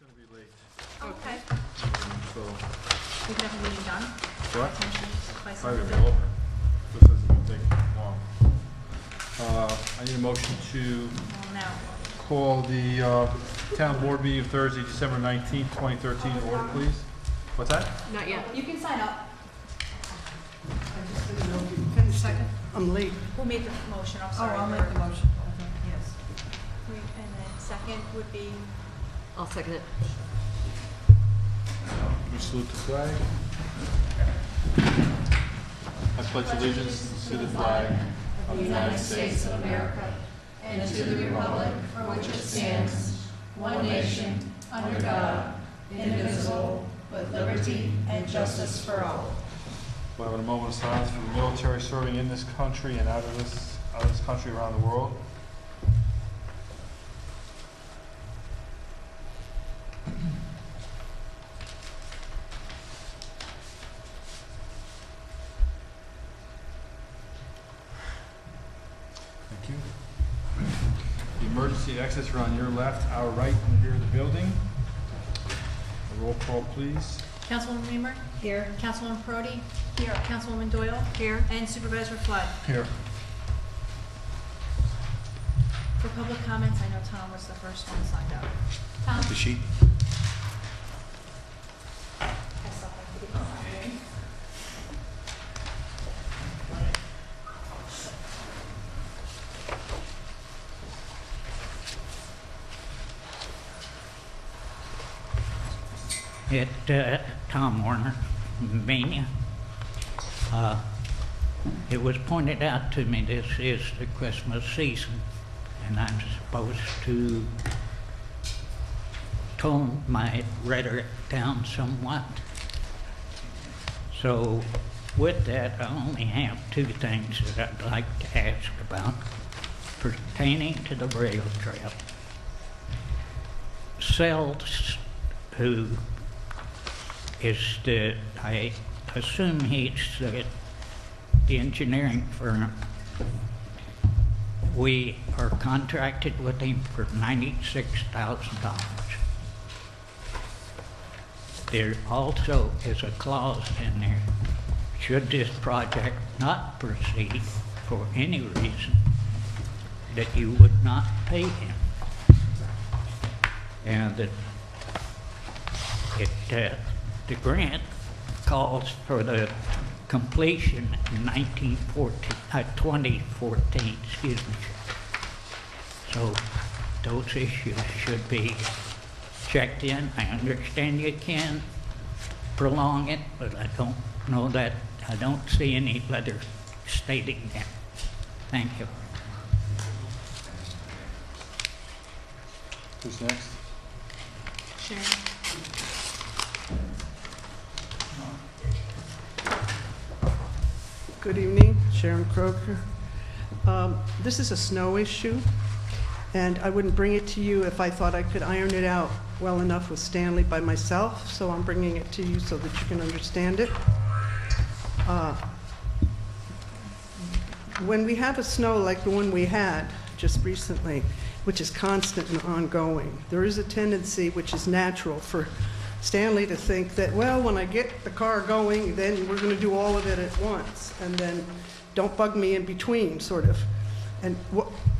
gonna be late, Okay. so. We can have a meeting done. What? By Probably Sunday. be over. This isn't gonna take long. I need a motion to Well, now. call the town board meeting of Thursday, December 19th, 2013 to order, please. What's that? Not yet. You can sign up. Second. I'm late. Who made the motion? I'm sorry. I'll make the motion. Yes. And then second would be, I'll second it. We salute the flag. I pledge allegiance to the flag of the United States of America and to the republic for which it stands, one nation, under God, indivisible, with liberty and justice for all. We'll have a moment of silence for the military serving in this country and out of this country around the world. Thank you. The emergency exits are on your left, our right, in the rear of the building. A roll call, please. Councilwoman Reamer? Here. Councilwoman Prodi? Here. Councilwoman Doyle? Here. And Supervisor Flood? Here. For public comments, I know Tom was the first one signed up. Tom? The sheet. I saw that. Tom Warner, Amenia. It was pointed out to me this is the Christmas season, and I'm supposed to tone my rhetoric down somewhat. So with that, I only have two things that I'd like to ask about pertaining to the rail trail. Sells, who is I assume he's the engineering firm. We are contracted with him for $96,000. There also is a clause in there, should this project not proceed for any reason, that you would not pay him. And that the grant calls for the completion in 2014, excuse me. So those issues should be checked in. I understand you can prolong it, but I don't know that, I don't see any letter stating that. Thank you. Who's next? Sharon? Good evening, Sharon Croker. This is a snow issue, and I wouldn't bring it to you if I thought I could iron it out well enough with Stanley by myself, so I'm bringing it to you so that you can understand it. When we have a snow like the one we had just recently, which is constant and ongoing, there is a tendency, which is natural, for Stanley to think that, well, when I get the car going, then we're going to do all of it at once, and then don't bug me in between, sort of. And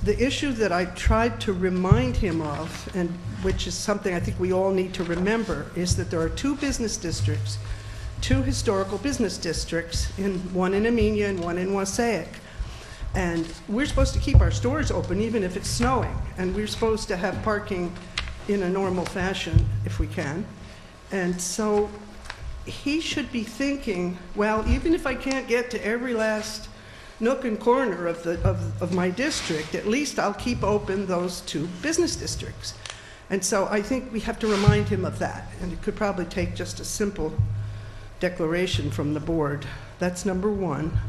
the issue that I tried to remind him of, and which is something I think we all need to remember, is that there are two business districts, two historical business districts, one in Amenia and one in Wassaic. And we're supposed to keep our stores open even if it's snowing, and we're supposed to have parking in a normal fashion if we can. And so he should be thinking, well, even if I can't get to every last nook and corner of my district, at least I'll keep open those two business districts. And so I think we have to remind him of that, and it could probably take just a simple declaration from the board. That's number one.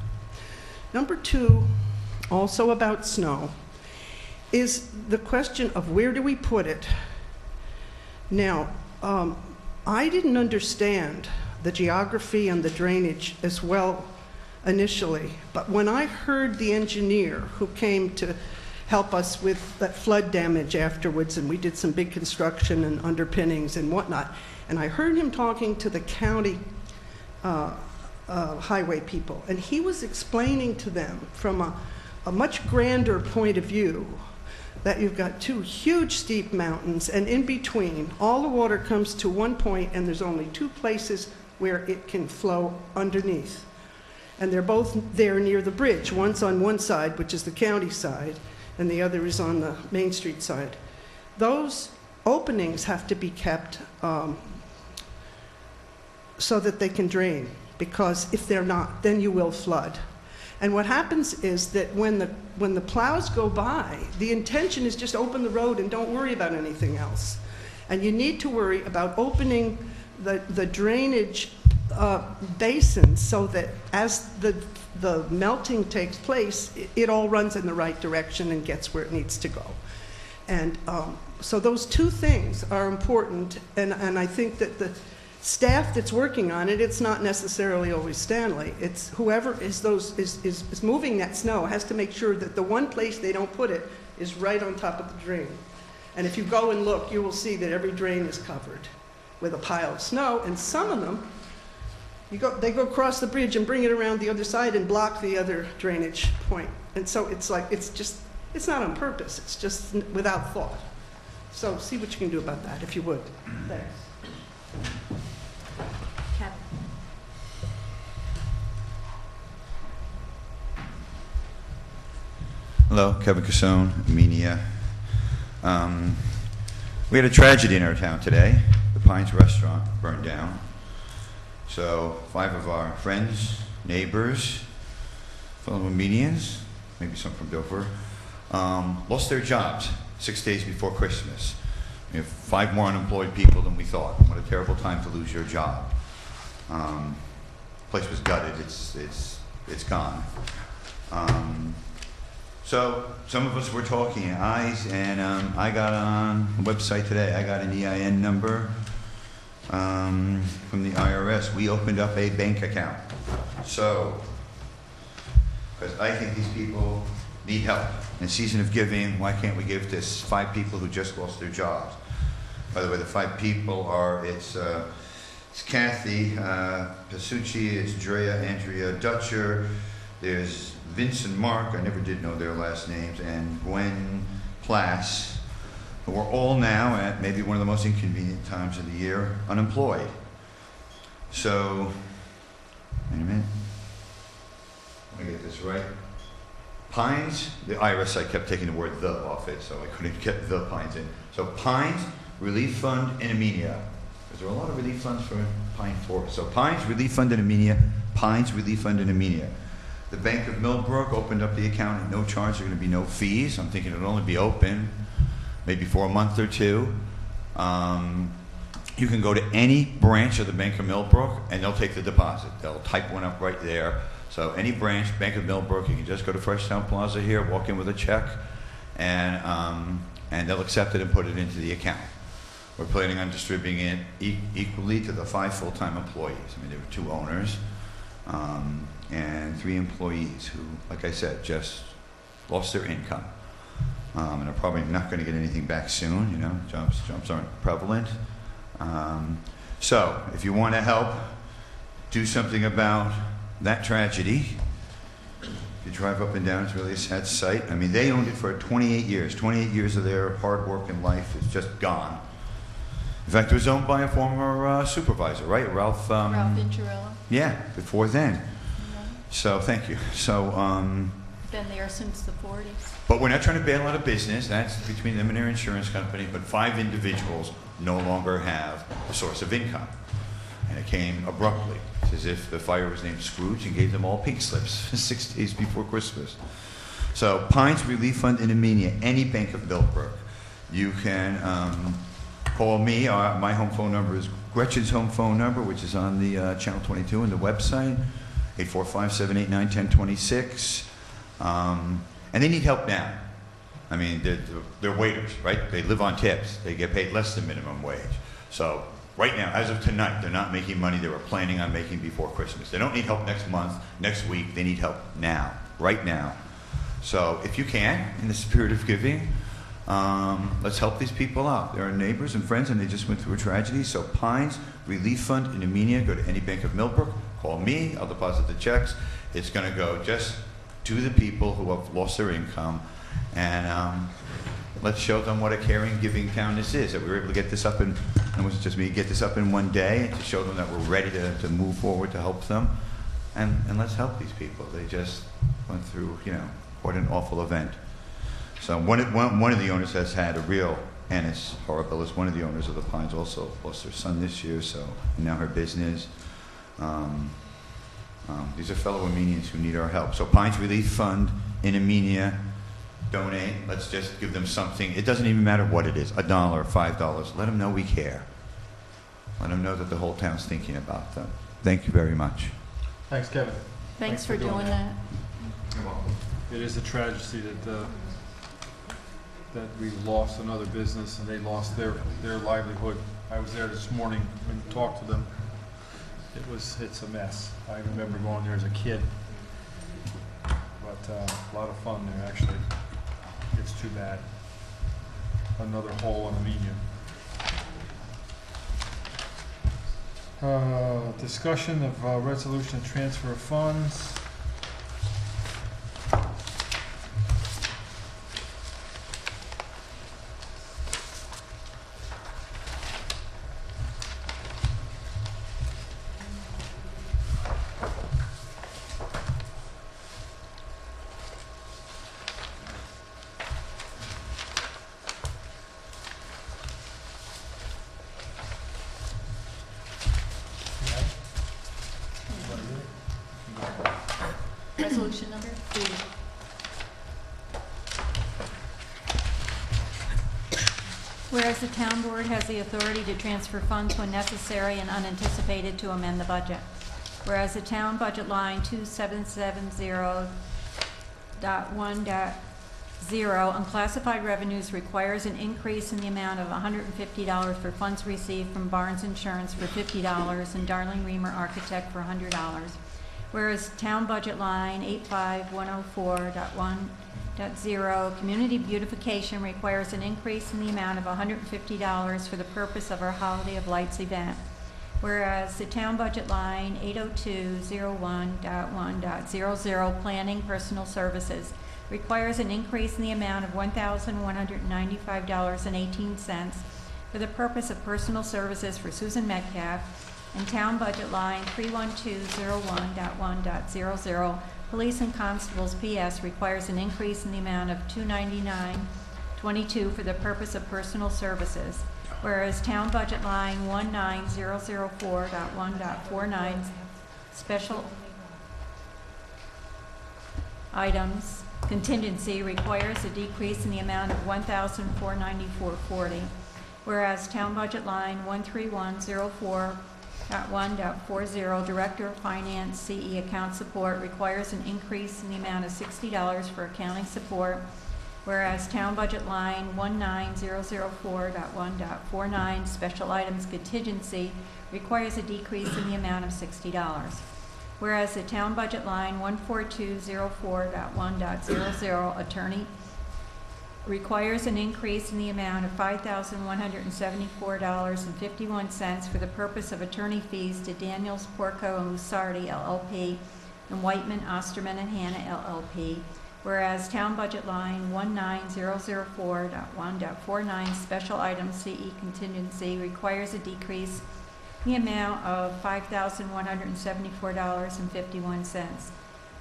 Number two, also about snow, is the question of where do we put it? Now, I didn't understand the geography and the drainage as well initially, but when I heard the engineer who came to help us with that flood damage afterwards, and we did some big construction and underpinnings and whatnot. And I heard him talking to the county highway people, and he was explaining to them from a much grander point of view that you've got two huge steep mountains, and in between, all the water comes to one point, and there's only two places where it can flow underneath. And they're both there near the bridge. One's on one side, which is the county side, and the other is on the Main Street side. Those openings have to be kept so that they can drain, because if they're not, then you will flood. And what happens is that when the plows go by, the intention is just open the road and don't worry about anything else. And you need to worry about opening the drainage basins so that as the melting takes place, it all runs in the right direction and gets where it needs to go. And so those two things are important, and I think that the staff that's working on it, it's not necessarily always Stanley. It's whoever is moving that snow has to make sure that the one place they don't put it is right on top of the drain. And if you go and look, you will see that every drain is covered with a pile of snow, and some of them, they go across the bridge and bring it around the other side and block the other drainage point. And so it's like, it's not on purpose, it's just without thought. So see what you can do about that, if you would. Thanks. Kevin. Hello, Kevin Cassone, Amenia. We had a tragedy in our town today. The Pines Restaurant burned down. So 5 of our friends, neighbors, fellow Amenians, maybe some from Dover, lost their jobs 6 days before Christmas. We have 5 more unemployed people than we thought. What a terrible time to lose your job. Place was gutted. It's gone. So some of us were talking, and I got on the website today. I got an EIN number from the IRS. We opened up a bank account. So, because I think these people need help. In the season of giving, why can't we give to 5 people who just lost their jobs? By the way, the 5 people are, it's Kathy Pasucci, it's Drea, Andrea Dutcher, there's Vince and Mark, I never did know their last names, and Gwen Plass, who are all now, at maybe one of the most inconvenient times of the year, unemployed. So, wait a minute, let me get this right. Pines, the IRS site kept taking the word "the" off it, so I couldn't get the Pines in. So Pines Relief Fund in Amenia. Is there a lot of relief funds for Pine Forest? So Pines Relief Fund in Amenia, Pines Relief Fund in Amenia. The Bank of Millbrook opened up the account at no charge. There are going to be no fees. I'm thinking it'll only be open maybe for a month or 2. You can go to any branch of the Bank of Millbrook and they'll take the deposit. They'll type one up right there. So any branch, Bank of Millbrook, you can just go to Fresh Town Plaza here, walk in with a check, and they'll accept it and put it into the account. We're planning on distributing it equally to the 5 full-time employees. I mean, there were 2 owners and 3 employees who, like I said, just lost their income. And are probably not going to get anything back soon, you know, jumps aren't prevalent. So if you want to help do something about that tragedy, if you drive up and down, it's really a sad sight. I mean, they owned it for 28 years. 28 years of their hard work in life is just gone. In fact, it was owned by a former supervisor, right? Ralph Venturella. Yeah, before then. Yeah. So, thank you. So, Been there since the 40s. but we're not trying to bail out a business. That's between them and their insurance company. But 5 individuals no longer have a source of income. And it came abruptly. It's as if the fire was named Scrooge and gave them all pink slips 6 days before Christmas. So Pines Relief Fund in Amenia, any Bank of Millbrook. You can call me. My home phone number is Gretchen's home phone number, which is on the Channel 22 and the website, 845-789-1026. And they need help now. I mean, they're waiters, right? They live on tips. They get paid less than minimum wage. So right now, as of tonight, they're not making money they were planning on making before Christmas. They don't need help next month, next week. They need help now, right now. So if you can, in the spirit of giving, let's help these people out. They're our neighbors and friends, and they just went through a tragedy. So Pines Relief Fund in Amenia, go to any Bank of Millbrook, call me, I'll deposit the checks. It's going to go just to the people who have lost their income, and let's show them what a caring, giving town this is, that we were able to get this up in, it wasn't just me, get this up in one day, and to show them that we're ready to move forward to help them. And let's help these people. They just went through, what an awful event. So one of the owners has had a real, and it's horrible, is one of the owners of the Pines also lost her son this year, so now her business. These are fellow Armenians who need our help. So Pines Relief Fund in Amenia, donate. Let's just give them something. It doesn't even matter what it is, $1, $5. Let them know we care. Let them know that the whole town's thinking about them. Thank you very much. Thanks, Kevin. Thanks for doing that. You're welcome. It is a tragedy that we lost another business and they lost their livelihood. I was there this morning and talked to them. It's a mess. I remember going there as a kid, but a lot of fun there actually. It's too bad. Another hole in Amenia. Discussion of resolution to transfer of funds. Resolution number 3. Whereas the town board has the authority to transfer funds when necessary and unanticipated to amend the budget. Whereas the town budget line 2770.1.0 unclassified revenues requires an increase in the amount of $150 for funds received from Barnes Insurance for $50 and Darling Reamer Architect for $100. Whereas town budget line 85104.1.0 community beautification requires an increase in the amount of $150 for the purpose of our Holiday of Lights event. Whereas the town budget line 80201.1.00 planning personal services requires an increase in the amount of $1,195.18 for the purpose of personal services for Susan Metcalf. And town budget line 31201.1.00 police and constables PS requires an increase in the amount of $299.22 for the purpose of personal services. Whereas town budget line 19004.1.49 special items contingency requires a decrease in the amount of $1,494.40. Whereas town budget line 13104.1.40 Director of Finance CE account support requires an increase in the amount of $60 for accounting support. Whereas town budget line 19004.1.49 special items contingency requires a decrease in the amount of $60. Whereas the town budget line 14204.1.00 attorney requires an increase in the amount of $5,174.51 for the purpose of attorney fees to Daniels, Porco, and Lusardi, LLP, and Whiteman, Osterman, and Hanna, LLP. Whereas town budget line 19004.1.49 special items CE contingency requires a decrease in the amount of $5,174.51.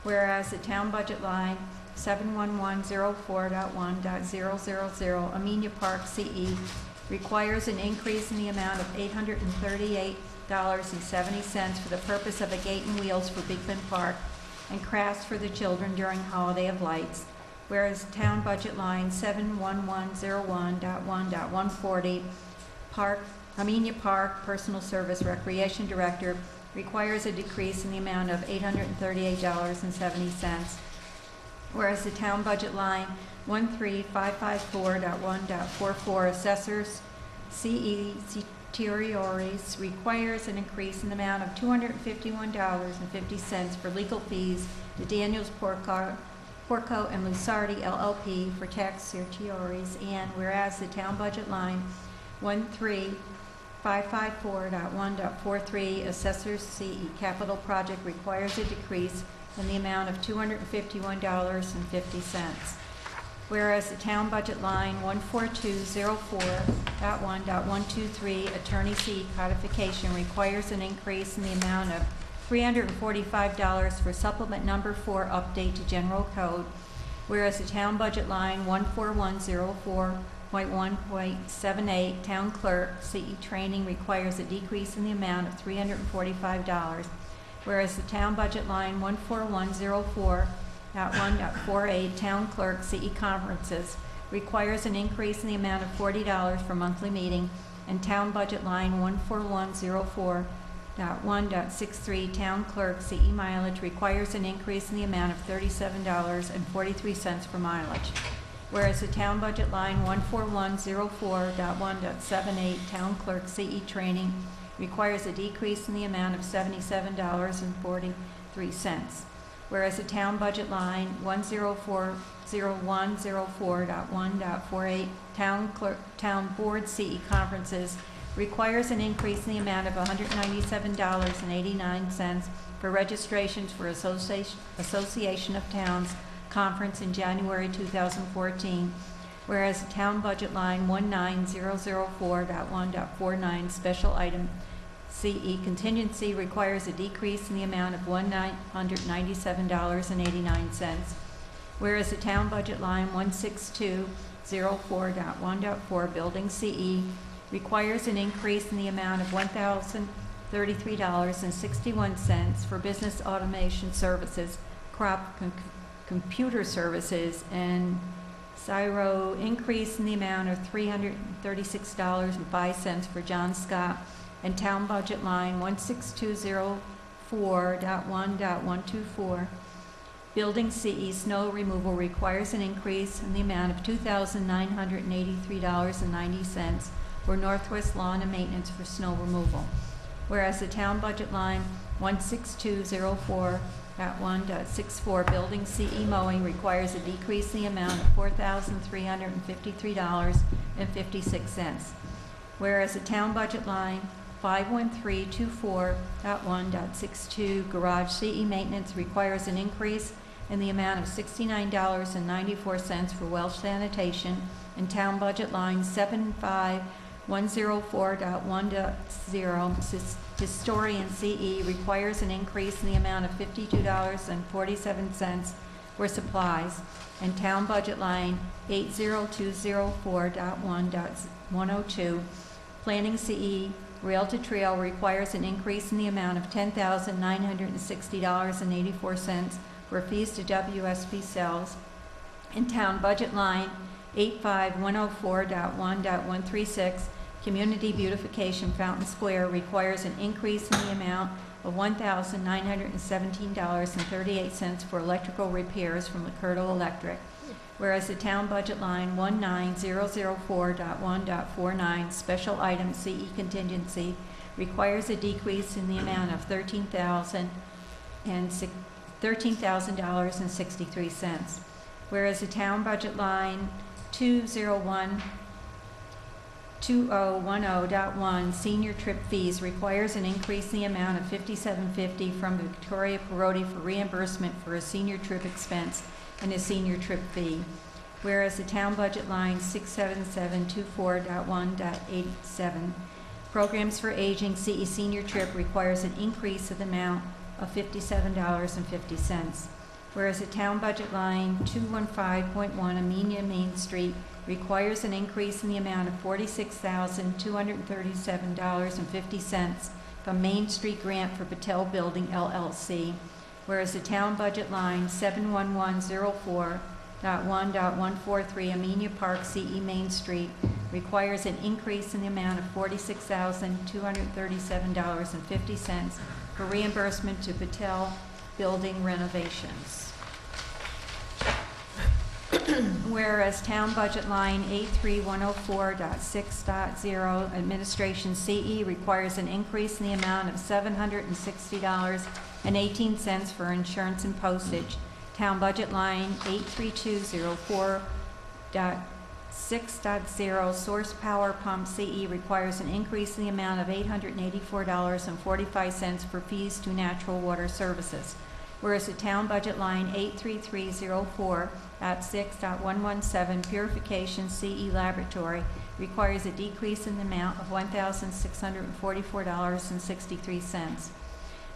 Whereas the town budget line 71104.1.000 Amenia Park CE requires an increase in the amount of $838.70 for the purpose of a gate and wheels for Big Bend Park and crafts for the children during Holiday of Lights. Whereas town budget line 71101.1.140 Amenia Park Personal Service Recreation Director requires a decrease in the amount of $838.70. Whereas the town budget line 13554.1.44 Assessors CE Certiorieries requires an increase in the amount of $251.50 for legal fees to Daniels, Porco, Porco and Lusardi LLP for tax certiorieries, and whereas the town budget line 13554.1.43 Assessors CE Capital Project requires a decrease in the amount of $251.50. Whereas the town budget line 14204.1.123 Attorney CE Codification requires an increase in the amount of $345 for supplement number 4 update to general code, whereas the town budget line 14104.1.78 town clerk CE training requires a decrease in the amount of $345, whereas the town budget line 14104.1.48 town clerk CE conferences requires an increase in the amount of $40 for monthly meeting, and town budget line 14104.1.63 town clerk CE mileage requires an increase in the amount of $37.43 for mileage. Whereas the town budget line 14104.1.78 town clerk CE training requires a decrease in the amount of $77.43. Whereas the town budget line 1040104.1.48 town board CE conferences requires an increase in the amount of $197.89 for registrations for Association of Towns Conference in January 2014, whereas the town budget line 19004.1.49 special item CE contingency requires a decrease in the amount of $197.89, whereas the town budget line 16204.1.4 building CE requires an increase in the amount of $1,033.61 for business automation services, computer services, and Cyro increase in the amount of $336.05 for John Scott, and town budget line 16204.1.124 building CE snow removal requires an increase in the amount of $2,983.90 for Northwest Lawn and Maintenance for snow removal. Whereas the town budget line 16204.1.64 building CE mowing requires a decrease in the amount of $4,353.56. Whereas the town budget line 51324.1.62 garage CE maintenance requires an increase in the amount of $69.94 for Welsh sanitation, and town budget line 75104.1.0 historian CE requires an increase in the amount of $52.47 for supplies, and town budget line 80204.1.102 planning CE rail to trail requires an increase in the amount of $10,960.84 for fees to WSP cells, and town budget line 85104.1.136 community beautification Fountain Square requires an increase in the amount of $1,917.38 for electrical repairs from Licurdo Electric. Whereas the town budget line 19004.1.49 special item CE contingency requires a decrease in the amount of $13,063. Whereas the town budget line 201.20.1 senior trip fees requires an increase in the amount of $57.50 from Victoria Parodi for reimbursement for a senior trip expense and a senior trip fee. Whereas the town budget line 67724.1.87 programs for aging CE senior trip requires an increase of the amount of $57.50. Whereas the town budget line 215.1 Amenia Main Street requires an increase in the amount of $46,237.50 from Main Street grant for Patel Building LLC. Whereas the town budget line 71104.1.143 Amenia Park CE Main Street requires an increase in the amount of $46,237.50 for reimbursement to Patel Building renovations. Whereas town budget line 83104.6.0 administration CE requires an increase in the amount of $760.18 for insurance and postage. town budget line 83204.6.0 source power pump CE requires an increase in the amount of $884.45 for fees to natural water services. Whereas the town budget line 83304.6.117 purification CE laboratory requires a decrease in the amount of $1,644.63.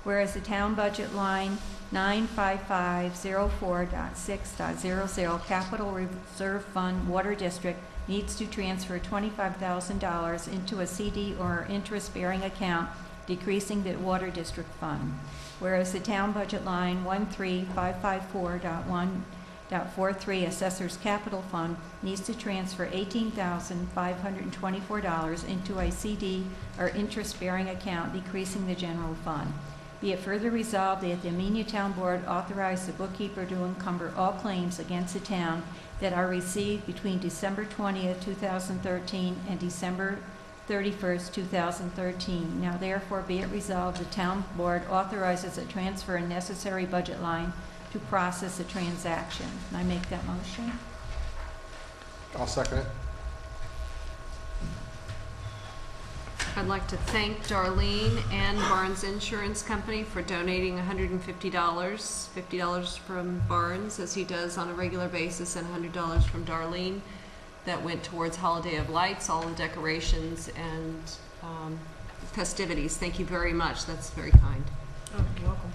Whereas the town budget line 95504.6.00 Capital Reserve Fund Water District needs to transfer $25,000 into a CD or interest-bearing account, decreasing the Water District Fund. Whereas the town budget line 13554.1.43 Assessor's Capital Fund needs to transfer $18,524 into a CD or interest-bearing account, decreasing the general fund. Be it further resolved that the Amenia Town Board authorize the bookkeeper to encumber all claims against the town that are received between December 20th, 2013 and December 31st, 2013. Now therefore be it resolved, the Town Board authorizes a transfer in necessary budget line to process the transaction. Can I make that motion? I'll second it. I'd like to thank Darlene and Barnes Insurance Company for donating $150 from Barnes, as he does on a regular basis, and $100 from Darlene. That went towards Holiday of Lights, all the decorations and festivities. Thank you very much. That's very kind. Oh, you're welcome.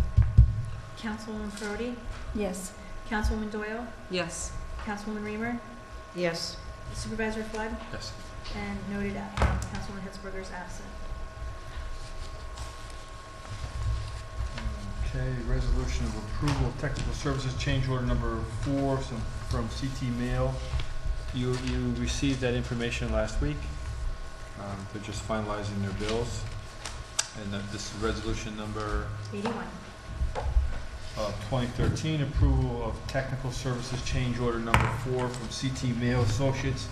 Councilwoman Frody? Yes. Councilwoman Doyle? Yes. Councilwoman Reamer? Yes. Supervisor Flood? Yes. And noted Councilwoman Hitzberger is absent. Okay, resolution of approval of technical services change order number 4 from CT Mail. You received that information last week. They're just finalizing their bills. And this is resolution number 81. 2013, approval of technical services change order number 4 from CT Mail Associates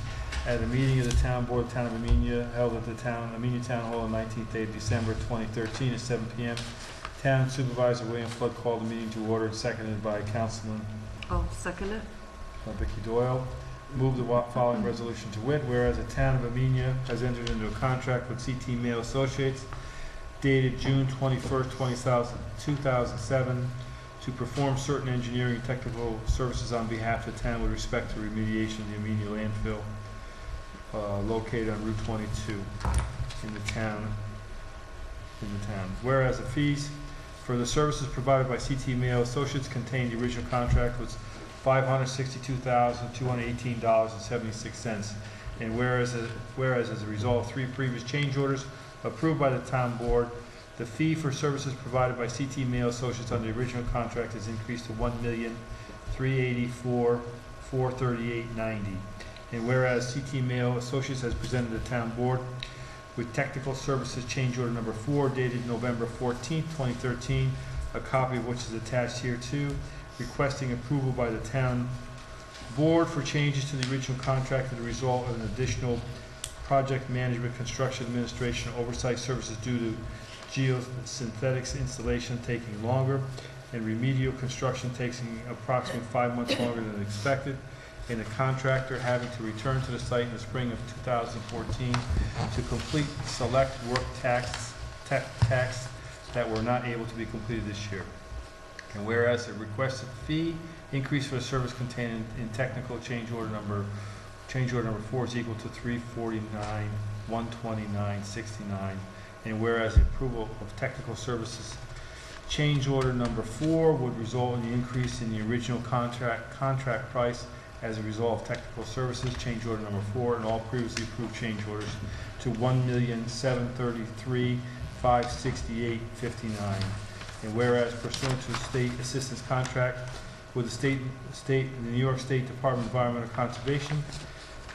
at a meeting of the Town Board, Town of Amenia, held at the Amenia Town Hall on 19th day of December 2013 at 7 p.m. Town Supervisor William Flood called the meeting to order and seconded by Councilman I'll second it. Vicky Doyle. Move the following resolution to wit, whereas the Town of Amenia has entered into a contract with CT Mail Associates dated June 21st, 2007 to perform certain engineering and technical services on behalf of the town with respect to remediation of the Amenia landfill located on Route 22 in the town. Whereas the fees for the services provided by CT Mail Associates contained the original contract was $562,218.76. And whereas as a result of 3 previous change orders approved by the town board, the fee for services provided by CT Mail Associates on the original contract is increased to $1,384,438.90. And whereas CT Mail Associates has presented the town board with technical services change order number 4 dated November 14th, 2013, a copy of which is attached here too, requesting approval by the town board for changes to the original contract as a result of an additional project management, construction administration, oversight services due to geosynthetics installation taking longer and remedial construction taking approximately 5 months longer than expected, and the contractor having to return to the site in the spring of 2014 to complete select work tasks that were not able to be completed this year. And whereas the requested fee increase for the service contained in technical change order number 4 is equal to $349,129.69. And whereas the approval of technical services change order number 4 would result in the increase in the original contract price as a result of technical services change order number 4 and all previously approved change orders to $1,733,568.59. And whereas pursuant to a state assistance contract with the New York State Department of Environmental Conservation,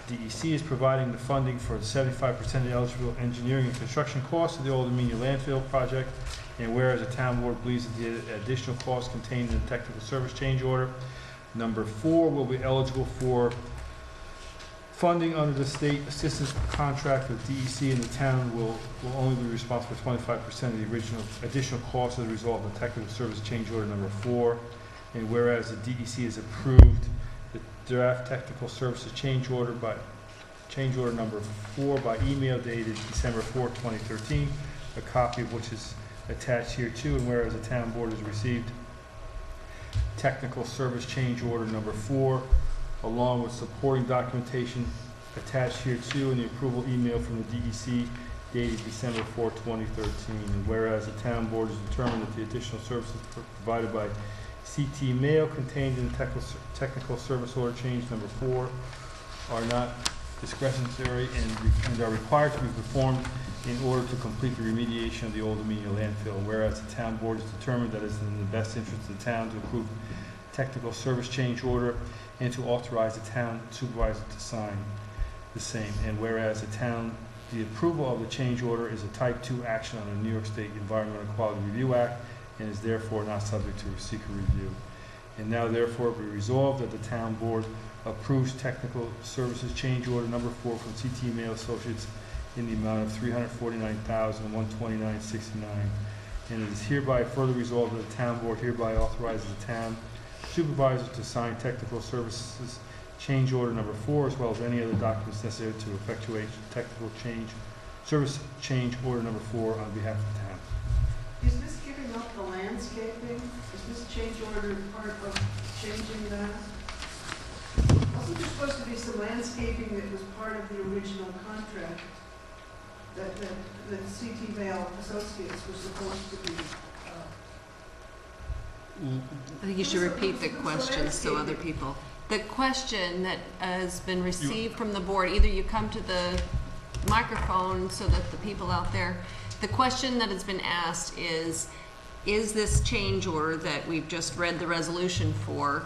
DEC is providing the funding for 75% of the eligible engineering and construction costs of the old Amenia landfill project. And whereas the town board believes that the additional costs contained in the technical service change order number 4 will be eligible for funding under the state assistance contract with DEC, and the town will only be responsible for 25% of the original additional costs as a result of the technical service change order number 4. And whereas the DEC has approved the draft technical services change order number 4 by email dated December 4, 2013, a copy of which is attached here too, and whereas the town board has received technical service change order number 4, along with supporting documentation attached here too, and the approval email from the DEC dated December 4, 2013. And whereas the town board has determined that the additional services provided by CT Mail contained in the technical service order change number 4 are not discretionary and are required to be performed in order to complete the remediation of the old Amenia landfill. Whereas the town board has determined that it is in the best interest of the town to approve technical service change order and to authorize the town supervisor to sign the same. And whereas the approval of the change order is a type 2 action under the New York State Environmental Quality Review Act and is therefore not subject to seeker review. And now therefore be resolved that the town board approves technical services change order number 4 from CT Mail Associates in the amount of $349,129.69. And it is hereby further resolved that the town board hereby authorizes the town supervisor to sign technical services change order number 4, as well as any other documents necessary to effectuate technical service change order number 4 on behalf of the town. Is this giving up the landscaping? Is this change order part of changing that? Wasn't there supposed to be some landscaping that was part of the original contract that CT Mail Associates was supposed to be? I think you should repeat the question so other people. The question that has been received from the board, either you come to the microphone so that the people out there, the question that has been asked is this change order that we've just read the resolution for,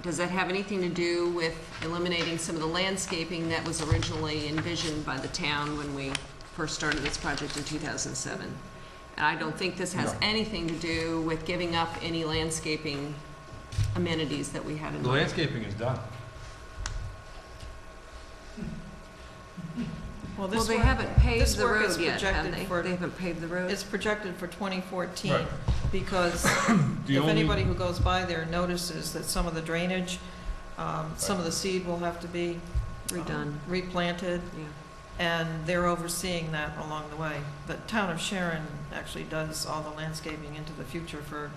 does that have anything to do with eliminating some of the landscaping that was originally envisioned by the town when we first started this project in 2007? And I don't think this has anything to do with giving up any landscaping amenities that we had in mind. The landscaping is done. Well, They haven't paved the road yet, have projected they? for, They haven't paved the road? it's projected for 2014, Right. because if anybody who goes by there notices that some of the drainage, some of the seed will have to be Redone. replanted, Yeah. and they're overseeing that along the way. The town of Sharon actually does all the landscaping into the future for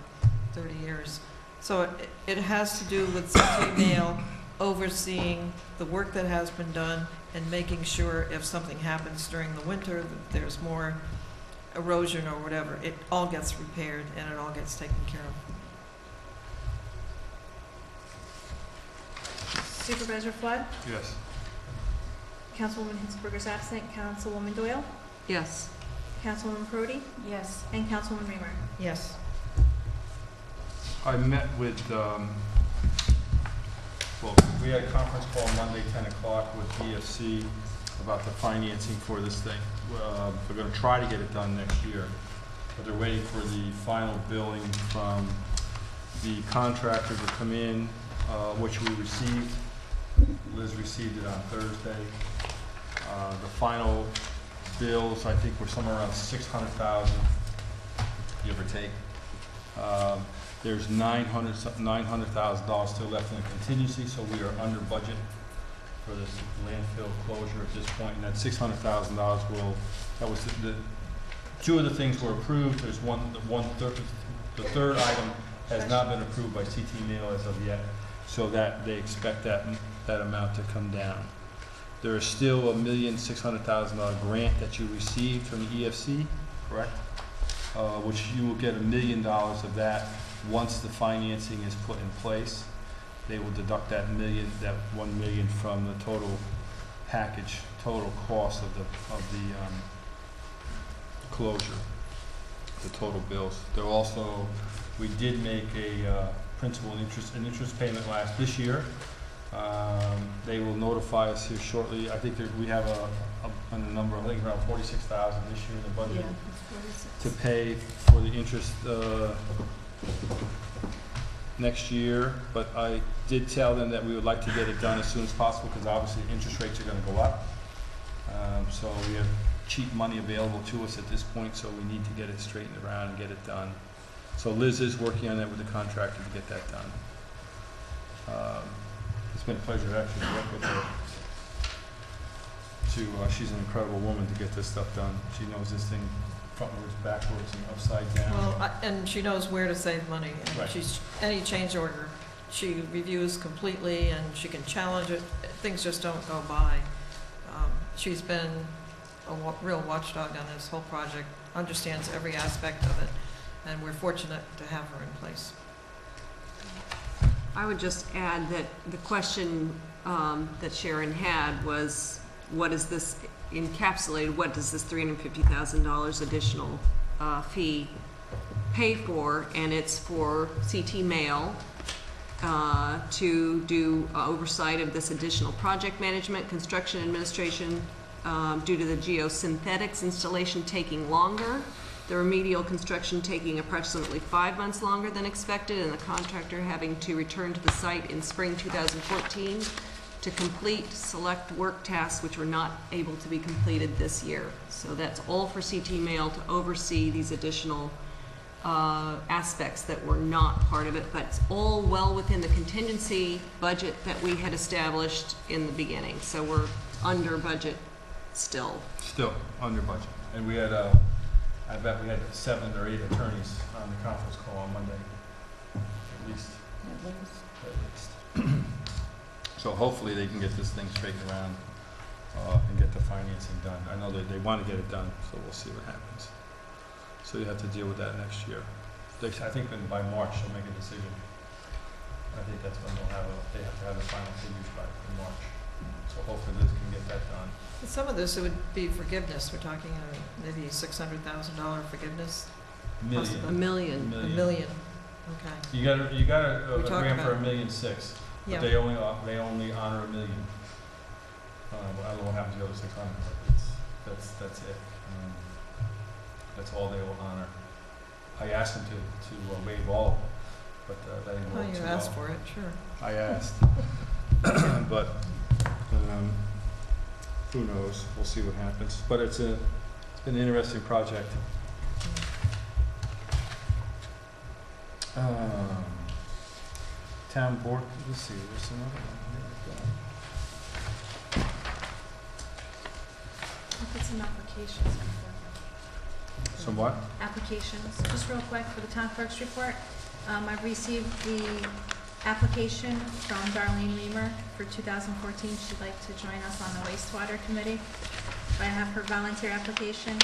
30 years. So it has to do with CT Mail overseeing the work that has been done and making sure if something happens during the winter, that there's more erosion or whatever, it all gets repaired and it all gets taken care of. Supervisor Flood? Yes. Councilwoman Hinsberger is absent. Councilwoman Doyle? Yes. Councilwoman Prody? Yes. And Councilwoman Reamer. Yes. I met with, we had a conference call Monday, 10 o'clock with DFC about the financing for this thing. They're going to try to get it done next year, but they're waiting for the final billing from the contractor to come in, which we received. Liz received it on Thursday. The final bills, I think, were somewhere around $600,000, give or take. There's $900,000 still left in the contingency, so we are under budget for this landfill closure at this point. And that $600,000 that was the two of the things were approved. There's the third item has not been approved by CT Mail as of yet, so that they expect that amount to come down. There is still a $1,600,000 grant that you received from the EFC, correct? Which you will get $1 million of that once the financing is put in place. They will deduct that $1 million from the total package, total cost of the closure, the total bills. There also, we did make a principal and interest payment this year. They will notify us here shortly. I think we have a number, I think around $46,000 this year in the budget to pay for the interest next year. But I did tell them that we would like to get it done as soon as possible because obviously interest rates are going to go up. So we have cheap money available to us at this point, so we need to get it straightened around and get it done. So Liz is working on that with the contractor to get that done. It's been a pleasure to actually work with her. She's an incredible woman to get this stuff done. She knows this thing frontwards, backwards, and upside down. Well, and she knows where to save money. And Right. she's, any change order, she reviews completely and she can challenge it. Things just don't go by. She's been a real watchdog on this whole project, understands every aspect of it, and we're fortunate to have her in place. I would just add that the question that Sharon had was, what is this encapsulated, what does this $350,000 additional fee pay for? And it's for CT Mail to do oversight of this additional project management, construction administration, due to the geosynthetics installation taking longer, the remedial construction taking approximately 5 months longer than expected, and the contractor having to return to the site in spring 2014 to complete select work tasks which were not able to be completed this year. So that's all for CT Mail to oversee these additional aspects that were not part of it, but it's all well within the contingency budget that we had established in the beginning. So we're under budget still. Still under budget. And we had, I bet we had 7 or 8 attorneys on the conference call on Monday, at least. So hopefully they can get this thing straightened around and get the financing done. I know they want to get it done, so we'll see what happens. So you have to deal with that next year. I think by March they'll make a decision. I think that's when they have to have the final figures by in March. So hopefully Liz can get that done. Some of this, it would be forgiveness. We're talking maybe $600,000 forgiveness. A Possibly. million. $1 million. Okay. You got a We talked grant for about- $1.6 million, but Yeah. they only honor $1 million. I don't know what happens to the other 600, but that's it. That's all they will honor. I asked them to waive all of it, but that didn't Oh, go you too asked well. for it, sure. I asked, but who knows? We'll see what happens. But it's been an interesting project. Town board. Let's see. There's another one here. I'll put some applications in for Some what? applications, just real quick for the town clerk's report. I've received the application from Darlene Reamer for 2014. She'd like to join us on the wastewater committee. I have her volunteer application.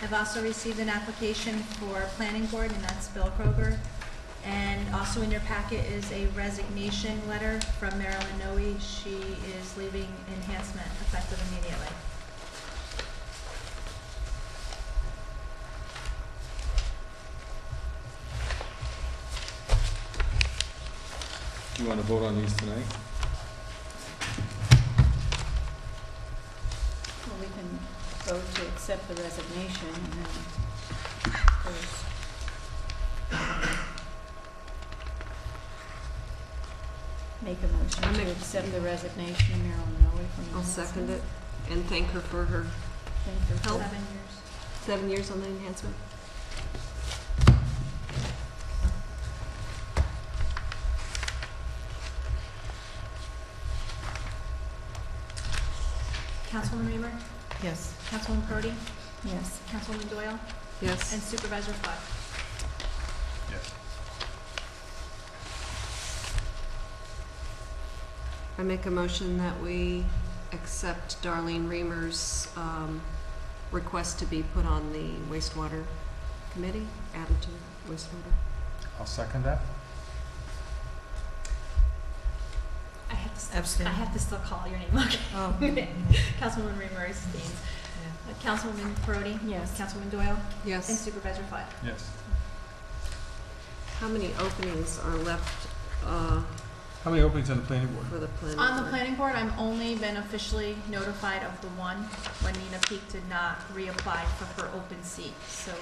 I've also received an application for planning board, and that's Bill Kroger. And also in your packet is a resignation letter from Marilyn Noe. She is leaving enhancement effective immediately. You want to vote on these tonight? Well, we can vote to accept the resignation and then first. Make a motion I to make- accept the resignation of Marilyn Noe from the. I'll second it and thank her for her Thank her for Help. 7 years. 7 years on the enhancement. Councilwoman Reamer, Yes. Councilwoman Brody, Yes. Councilwoman Doyle, Yes. and Supervisor Flood. Yes. I make a motion that we accept Darlene Reamer's request to be put on the wastewater committee, added to wastewater. I'll second that. Abstain. I have to still call your name, okay? Oh. Councilwoman Reamer abstains. Yeah. Councilwoman Brody, Yes. Councilwoman Doyle, and Yes. Supervisor Flood. Yes. How many openings are left How many openings on the planning board? for the planning On the board? planning board, I'm only been officially notified of the one when Nina Peak did not reapply for her open seat. So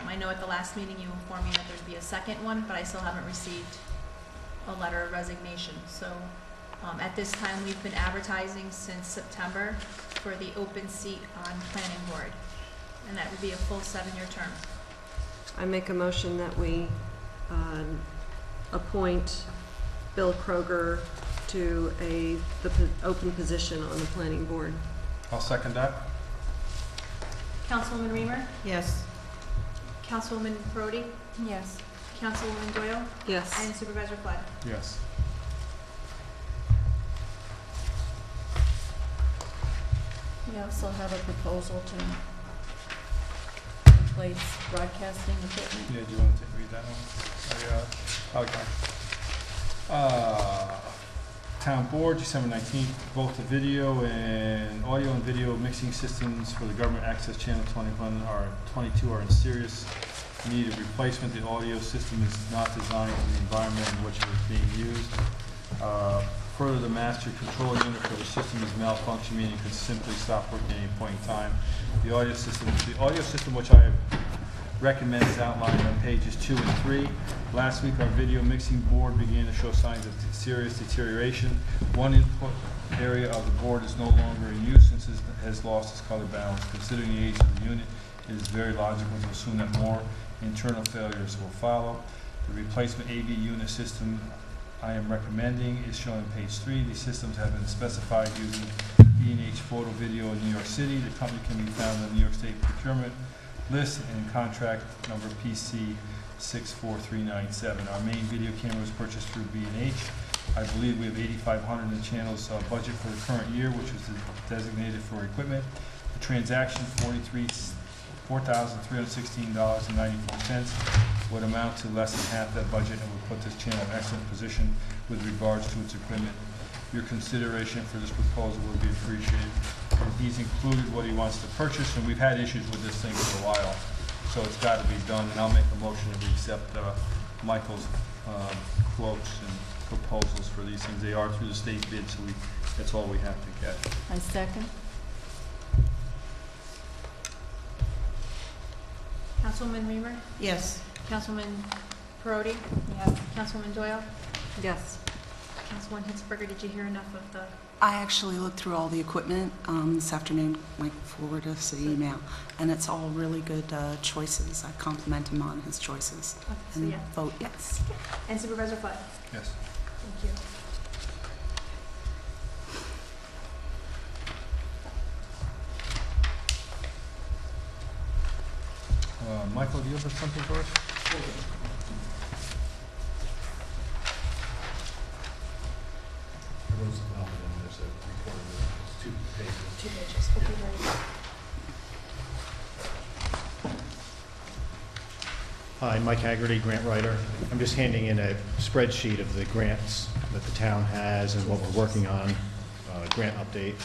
I know at the last meeting you informed me that there'd be a second one, but I still haven't received a letter of resignation. So at this time, we've been advertising since September for the open seat on planning board. And that would be a full 7-year term. I make a motion that we appoint Bill Kroger to open position on the planning board. I'll second that. Councilwoman Reamer? Yes. Councilwoman Brody? Yes. Councilwoman Doyle? Yes. And Supervisor Flood? Yes. We also have a proposal to replace broadcasting equipment. Yeah, do you want to read that one? Okay. Town Board, December 19th, both the video and audio and video mixing systems for the government access channel 22 are in serious need of replacement. The audio system is not designed for the environment in which it is being used. Further, the master control unit for the system is malfunctioning, meaning it could simply stop working at any point in time. The audio system which I have recommended is outlined on pages 2 and 3. Last week, our video mixing board began to show signs of serious deterioration. One input area of the board is no longer in use since it has lost its color balance. Considering the age of the unit, it is very logical to assume that more internal failures will follow. The replacement AV unit system I am recommending is shown on page 3. These systems have been specified using E&H Photo Video in New York City. The company can be found on the New York State procurement list and contract number PC 64397. Our main video camera was purchased through B&H. I believe we have $8,500 in the channel's budget for the current year, which is designated for equipment. The transaction, $4,316.94, would amount to less than half that budget and would put this channel in excellent position with regards to its equipment. Your consideration for this proposal would be appreciated. And he's included what he wants to purchase, and we've had issues with this thing for a while, so it's got to be done. And I'll make a motion to accept Michael's quotes and proposals for these things. They are through the state bid, so that's all we have to get. I second. Councilwoman Reamer? Yes. Councilwoman Brody? Yes. Councilwoman Doyle? Yes. Councilwoman Hitzberger, did you hear enough of the? I actually looked through all the equipment this afternoon, Mike forwarded us the email, and it's all really good choices. I compliment him on his choices. Okay, so And yeah. vote yes. And Supervisor Flood? Yes. Thank you. Michael, do you have something for us? Two pages. Okay, very good. Hi, Mike Haggerty, grant writer. I'm just handing in a spreadsheet of the grants that the town has and what we're working on, grant update.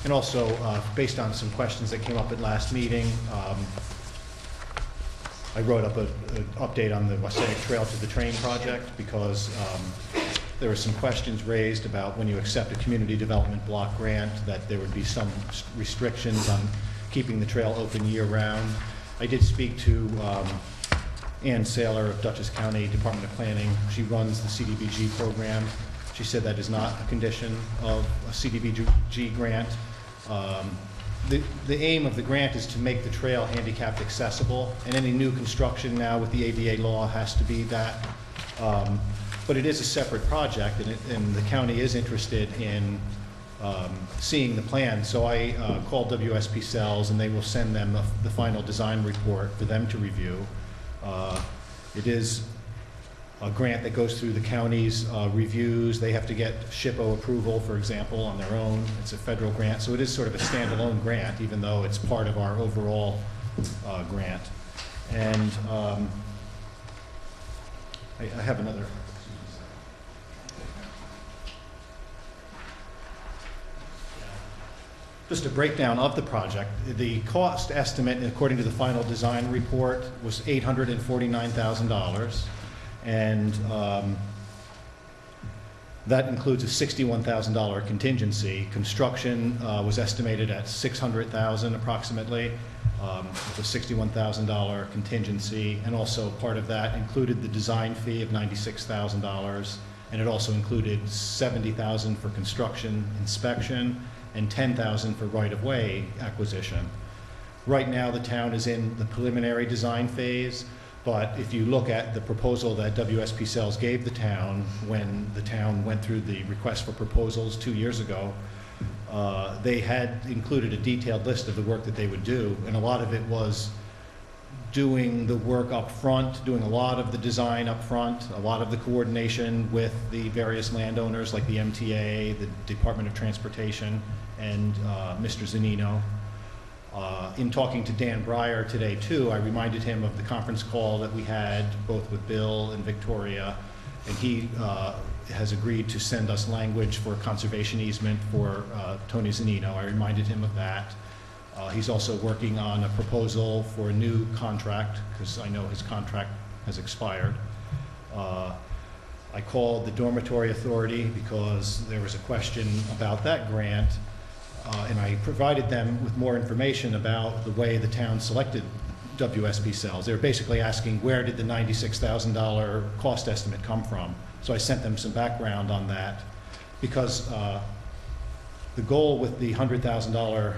And also, based on some questions that came up at last meeting, I wrote up an update on the Wassaic Trail to the Train project because there were some questions raised about when you accept a community development block grant that there would be some restrictions on keeping the trail open year-round. I did speak to Ann Saylor of Dutchess County Department of Planning. She runs the CDBG program. She said that is not a condition of a CDBG grant. The aim of the grant is to make the trail handicapped accessible, and any new construction now with the ADA law has to be that. But it is a separate project, and the county is interested in seeing the plan. So I called WSP Cells, and they will send them the final design report for them to review. It is a grant that goes through the county's reviews. They have to get SHPO approval, for example, on their own. It's a federal grant, so it is sort of a standalone grant, even though it's part of our overall grant. And I have another. Just a breakdown of the project. The cost estimate, according to the final design report, was $849,000. And that includes a $61,000 contingency. Construction was estimated at $600,000 approximately, with a $61,000 contingency. And also part of that included the design fee of $96,000. And it also included $70,000 for construction inspection and $10,000 for right-of-way acquisition. Right now, the town is in the preliminary design phase. But if you look at the proposal that WSP Cells gave the town when the town went through the request for proposals 2 years ago, they had included a detailed list of the work that they would do, and a lot of it was doing the work up front, doing a lot of the design up front, a lot of the coordination with the various landowners like the MTA, the Department of Transportation, and Mr. Zanino. In talking to Dan Breyer today too, I reminded him of the conference call that we had both with Bill and Victoria, and he has agreed to send us language for a conservation easement for Tony Zanino. I reminded him of that. He's also working on a proposal for a new contract, because I know his contract has expired. I called the Dormitory Authority because there was a question about that grant, and I provided them with more information about the way the town selected WSP Cells. They were basically asking, where did the $96,000 cost estimate come from? So I sent them some background on that, because the goal with the $100,000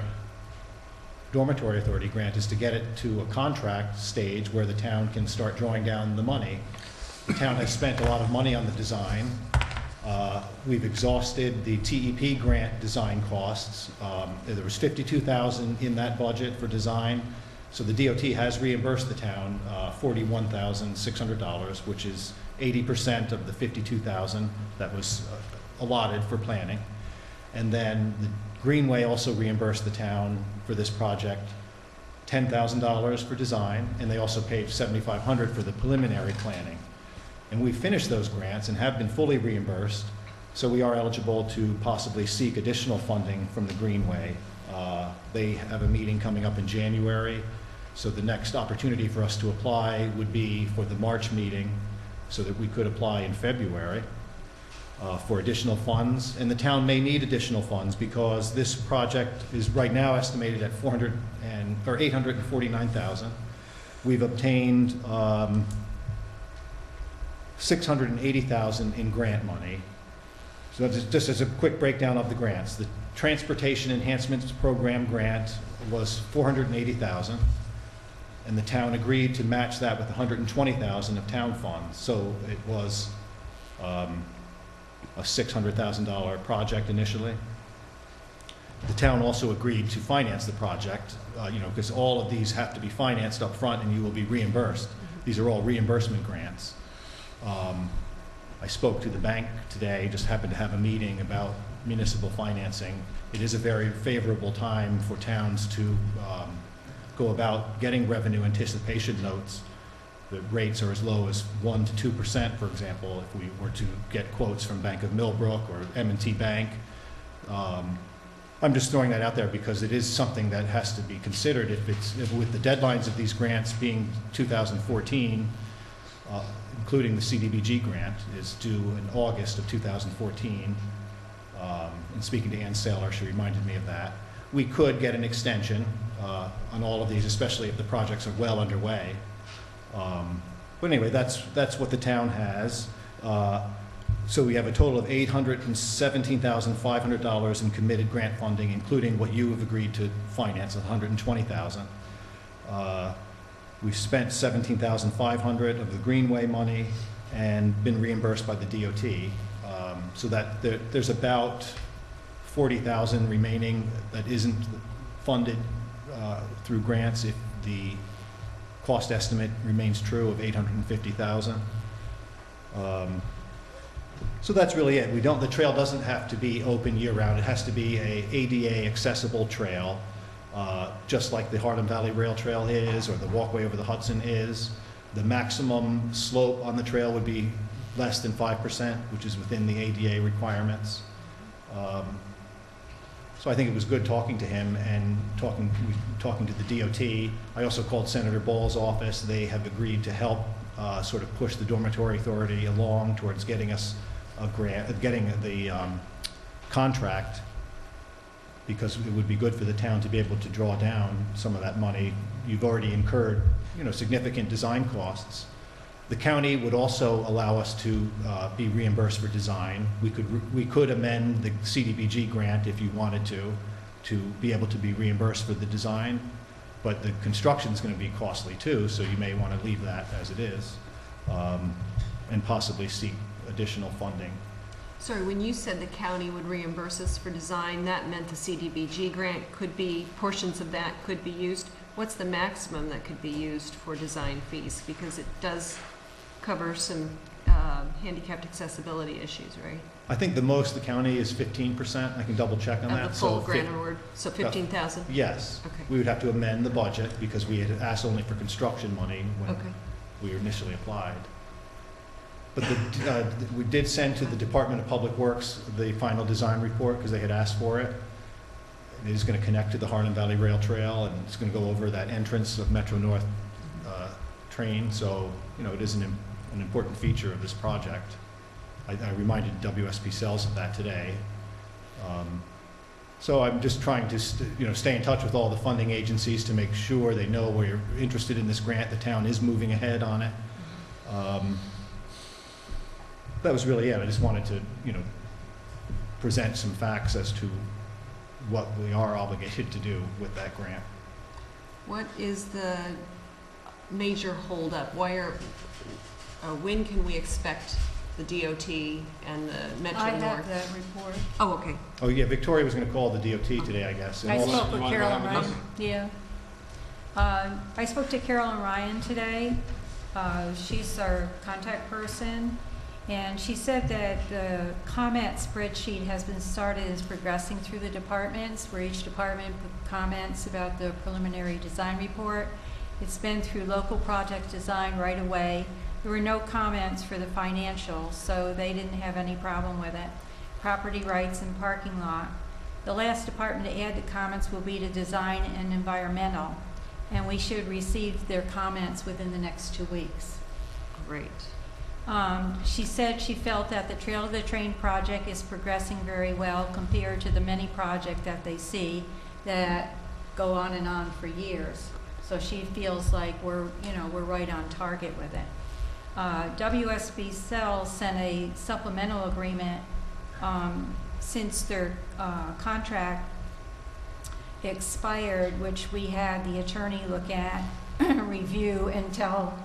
Dormitory Authority grant is to get it to a contract stage where the town can start drawing down the money. The town has spent a lot of money on the design. We've exhausted the TEP grant design costs. There was $52,000 in that budget for design. So the DOT has reimbursed the town $41,600, which is 80% of the $52,000 that was allotted for planning. And then the Greenway also reimbursed the town for this project $10,000 for design, and they also paid $7,500 for the preliminary planning. And we finished those grants and have been fully reimbursed, so we are eligible to possibly seek additional funding from the Greenway. They have a meeting coming up in January, so the next opportunity for us to apply would be for the March meeting, so that we could apply in February for additional funds. And the town may need additional funds because this project is right now estimated at $849,000. We've obtained $680,000 in grant money. So just as a quick breakdown of the grants, the Transportation Enhancements Program grant was $480,000, and the town agreed to match that with $120,000 of town funds. So it was a $600,000 project initially. The town also agreed to finance the project, because all of these have to be financed up front and you will be reimbursed. These are all reimbursement grants. I spoke to the bank today, just happened to have a meeting about municipal financing. It is a very favorable time for towns to go about getting revenue anticipation notes. The rates are as low as 1% to 2%, for example, if we were to get quotes from Bank of Millbrook or M&T Bank. I'm just throwing that out there because it is something that has to be considered if with the deadlines of these grants being 2014, including the CDBG grant is due in August of 2014. And speaking to Ann Saylor, she reminded me of that. We could get an extension on all of these, especially if the projects are well underway. But anyway, that's what the town has. So we have a total of $817,500 in committed grant funding, including what you have agreed to finance, $120,000. We've spent $17,500 of the Greenway money and been reimbursed by the DOT. So that there's about $40,000 remaining that isn't funded through grants if the cost estimate remains true of $850,000. So that's really it. The trail doesn't have to be open year-round. It has to be a ADA accessible trail, just like the Harlem Valley Rail Trail is, or the walkway over the Hudson is. The maximum slope on the trail would be less than 5%, which is within the ADA requirements. So I think it was good talking to him and talking to the DOT. I also called Senator Ball's office. They have agreed to help sort of push the Dormitory Authority along towards getting us a grant, getting the contract, because it would be good for the town to be able to draw down some of that money. You've already incurred, significant design costs. The county would also allow us to be reimbursed for design. We could amend the CDBG grant if you wanted to be able to be reimbursed for the design. But the construction's gonna be costly too, so you may wanna leave that as it is, and possibly seek additional funding. Sorry, when you said the county would reimburse us for design, that meant the CDBG grant could be, portions of that could be used. What's the maximum that could be used for design fees? Because it does cover some handicapped accessibility issues, right? I think the most the county is 15%. I can double check on that. Of the full So grant award, so 15,000? Yes. Okay. We would have to amend the budget because we had asked only for construction money when Okay. we initially applied. But we did send to the Department of Public Works the final design report because they had asked for it. It is going to connect to the Harlem Valley Rail Trail, and it's going to go over that entrance of Metro North train. So, you know, it is an important feature of this project. I reminded WSP Cells of that today. So I'm just trying to, stay in touch with all the funding agencies to make sure they know we're interested in this grant. The town is moving ahead on it. That was really it. I just wanted to, present some facts as to what we are obligated to do with that grant. What is the major holdup? When can we expect the DOT and the Metro I North? have the report. Oh, okay. Oh, yeah, Victoria was going to call the DOT today, I guess. And I also- spoke with You wanna go Carolyn ahead with Ryan. Yeah. I spoke to Carolyn Ryan today. She's our contact person. And she said that the comment spreadsheet has been started, is progressing through the departments, where each department comments about the preliminary design report. It's been through local project design right away. There were no comments for the financials, so they didn't have any problem with it. Property rights and parking lot. The last department to add the comments will be to design and environmental, and we should receive their comments within the next 2 weeks. Great. She said she felt that the Trail to the Train project is progressing very well compared to the many projects that they see that go on and on for years. So she feels like we're right on target with it. WSB Cells sent a supplemental agreement since their contract expired, which we had the attorney look at, review, and tell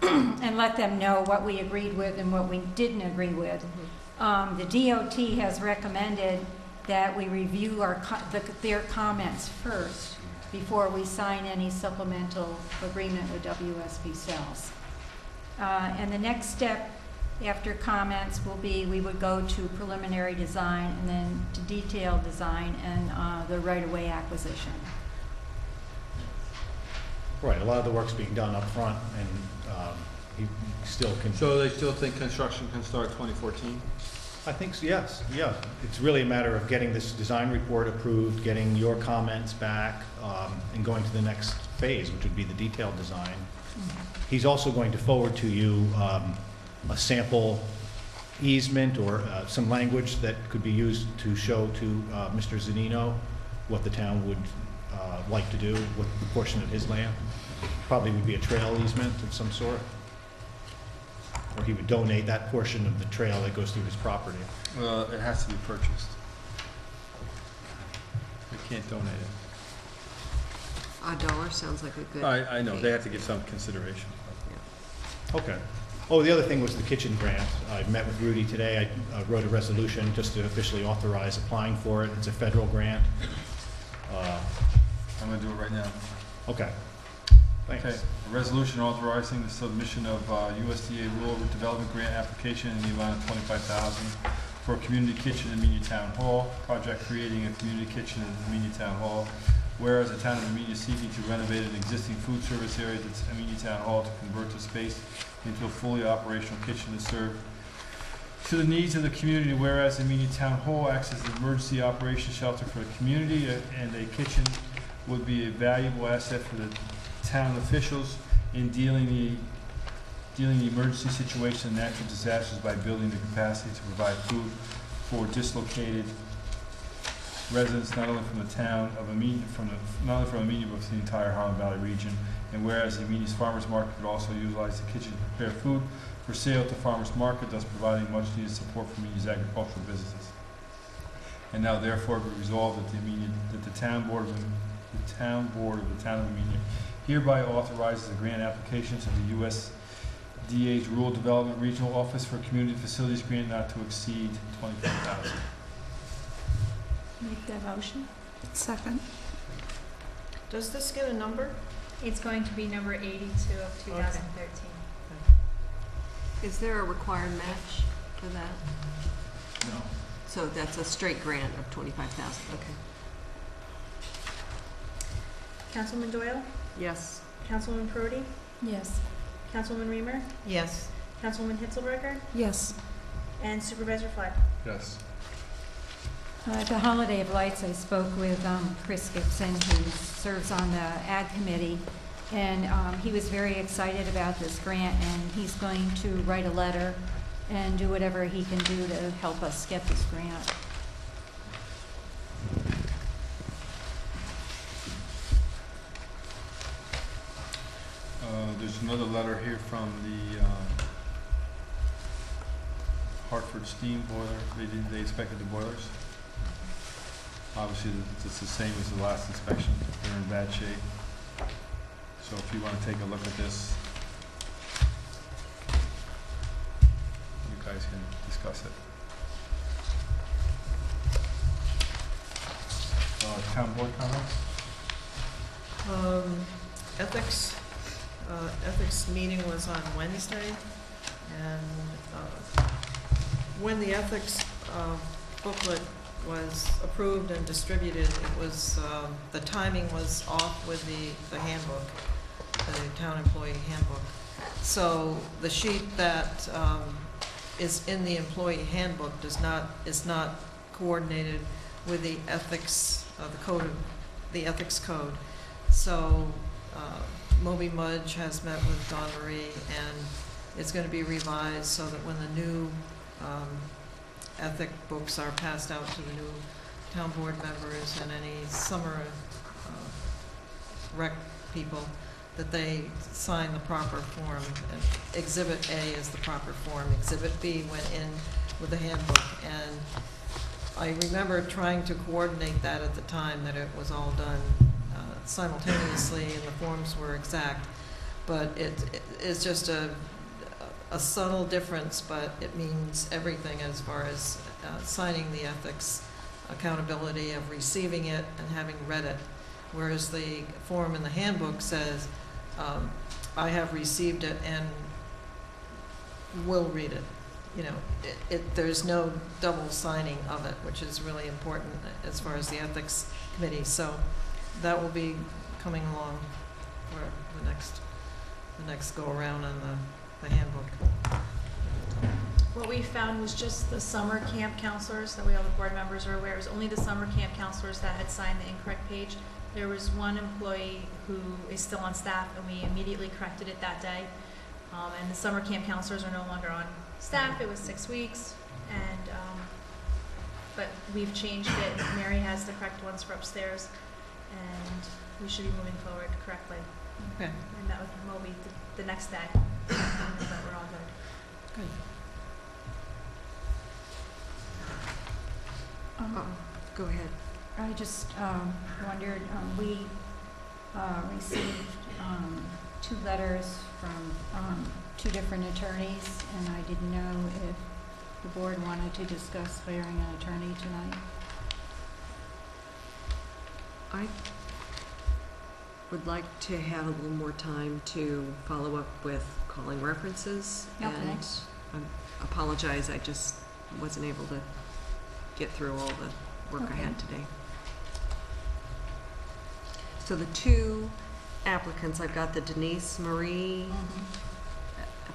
and let them know what we agreed with and what we didn't agree with. The DOT has recommended that we review their comments first before we sign any supplemental agreement with WSP Cells. And the next step after comments will be we would go to preliminary design and then to detailed design and the right-of-way acquisition. Right, a lot of the work's being done up front, and he still can. So they still think construction can start 2014? I think so, yes, yeah. It's really a matter of getting this design report approved, getting your comments back, and going to the next phase, which would be the detailed design. He's also going to forward to you a sample easement or some language that could be used to show to Mr. Zanino what the town would like to do with the portion of his land. Probably would be a trail easement of some sort. Or he would donate that portion of the trail that goes through his property. Well, it has to be purchased. We can't donate it. $1 sounds like a good. I know, they have to get some consideration. Okay. Oh, the other thing was the kitchen grant. I met with Rudy today. I wrote a resolution just to officially authorize applying for it. It's a federal grant. I'm gonna do it right now. Okay. Thanks. Okay, a resolution authorizing the submission of USDA rural development grant application in the amount of $25,000 for a community kitchen in Amenia Town Hall. Project creating a community kitchen in Amenia Town Hall. Whereas the town of Amenia is seeking to renovate an existing food service area at Amenia Town Hall to convert the space into a fully operational kitchen to serve to the needs of the community. Whereas Amenia Town Hall acts as an emergency operations shelter for the community, and a kitchen would be a valuable asset for the town officials in dealing the emergency situation and natural disasters by building the capacity to provide food for dislocated residents, not only from the town of Amenia, not only from Amenia, but from the entire Harlem Valley region. And whereas the Amenia's farmers market could also utilize the kitchen to prepare food for sale at the farmers market, thus providing much needed support for Amenia's agricultural businesses. And now therefore be resolved that the town board of The town board of the town of Amenia hereby authorizes a grant application to the USDA's Rural Development Regional Office for Community Facilities Grant not to exceed $25,000. Make that motion. Second. Does this get a number? It's going to be number 82 of 2013. Is there a required match for that? No. So that's a straight grant of 25,000, okay. Councilman Doyle? Yes. Councilwoman Prody? Yes. Councilwoman Reamer? Yes. Councilwoman Hitzelberger? Yes. And Supervisor Flood? Yes. At the Holiday of Lights, I spoke with Chris Gibson, who serves on the Ad Committee, and he was very excited about this grant, and he's going to write a letter and do whatever he can do to help us get this grant. There's another letter here from the Hartford steam boiler. They inspected the boilers. Obviously, it's the same as the last inspection. They're in bad shape. So if you want to take a look at this, you guys can discuss it. Town board comments? Ethics meeting was on Wednesday, and when the ethics booklet was approved and distributed, it was, the timing was off with the handbook, the town employee handbook. So the sheet that is in the employee handbook is not coordinated with the ethics, the ethics code. So Moby Mudge has met with Dawn Marie, and it's going to be revised so that when the new ethic books are passed out to the new town board members and any summer rec people, that they sign the proper form. And Exhibit A is the proper form. Exhibit B went in with the handbook, and I remember trying to coordinate that at the time, that it was all done simultaneously and the forms were exact, but it is just a subtle difference, but it means everything as far as signing the ethics, accountability of receiving it and having read it, whereas the form in the handbook says, I have received it and will read it. You know, there's no double signing of it, which is really important as far as the ethics committee. So that will be coming along for the next go around on the handbook. What we found was just the summer camp counselors, that way all the board members are aware, it was only the summer camp counselors that had signed the incorrect page. There was one employee who is still on staff, and we immediately corrected it that day. And the summer camp counselors are no longer on staff. It was 6 weeks, and but we've changed it. Mary has the correct ones for upstairs, and we should be moving forward correctly. Okay. I met with Moby the next day, and that we're all good. Good. Go ahead. I just wondered, we received 2 letters from 2 different attorneys, and I didn't know if the board wanted to discuss hiring an attorney tonight. I would like to have a little more time to follow up with calling references. Okay. And I apologize, I just wasn't able to get through all the work I had today. So the 2 applicants, I've got the Denise Marie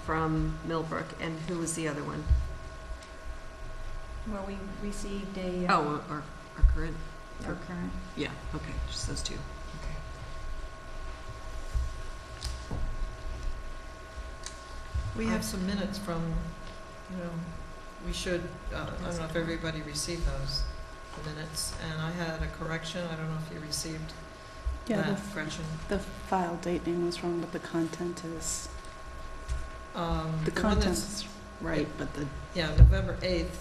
from Millbrook, and who was the other one? Well, we received a... Oh, our current? Our current. Yeah, okay, just those 2. Okay. We have some minutes from, we should, I don't know if everybody received those minutes, and I had a correction. I don't know if you received that, Gretchen. The file dating was wrong, but the content is, the one content that's- is right, but the, Yeah, November 8th,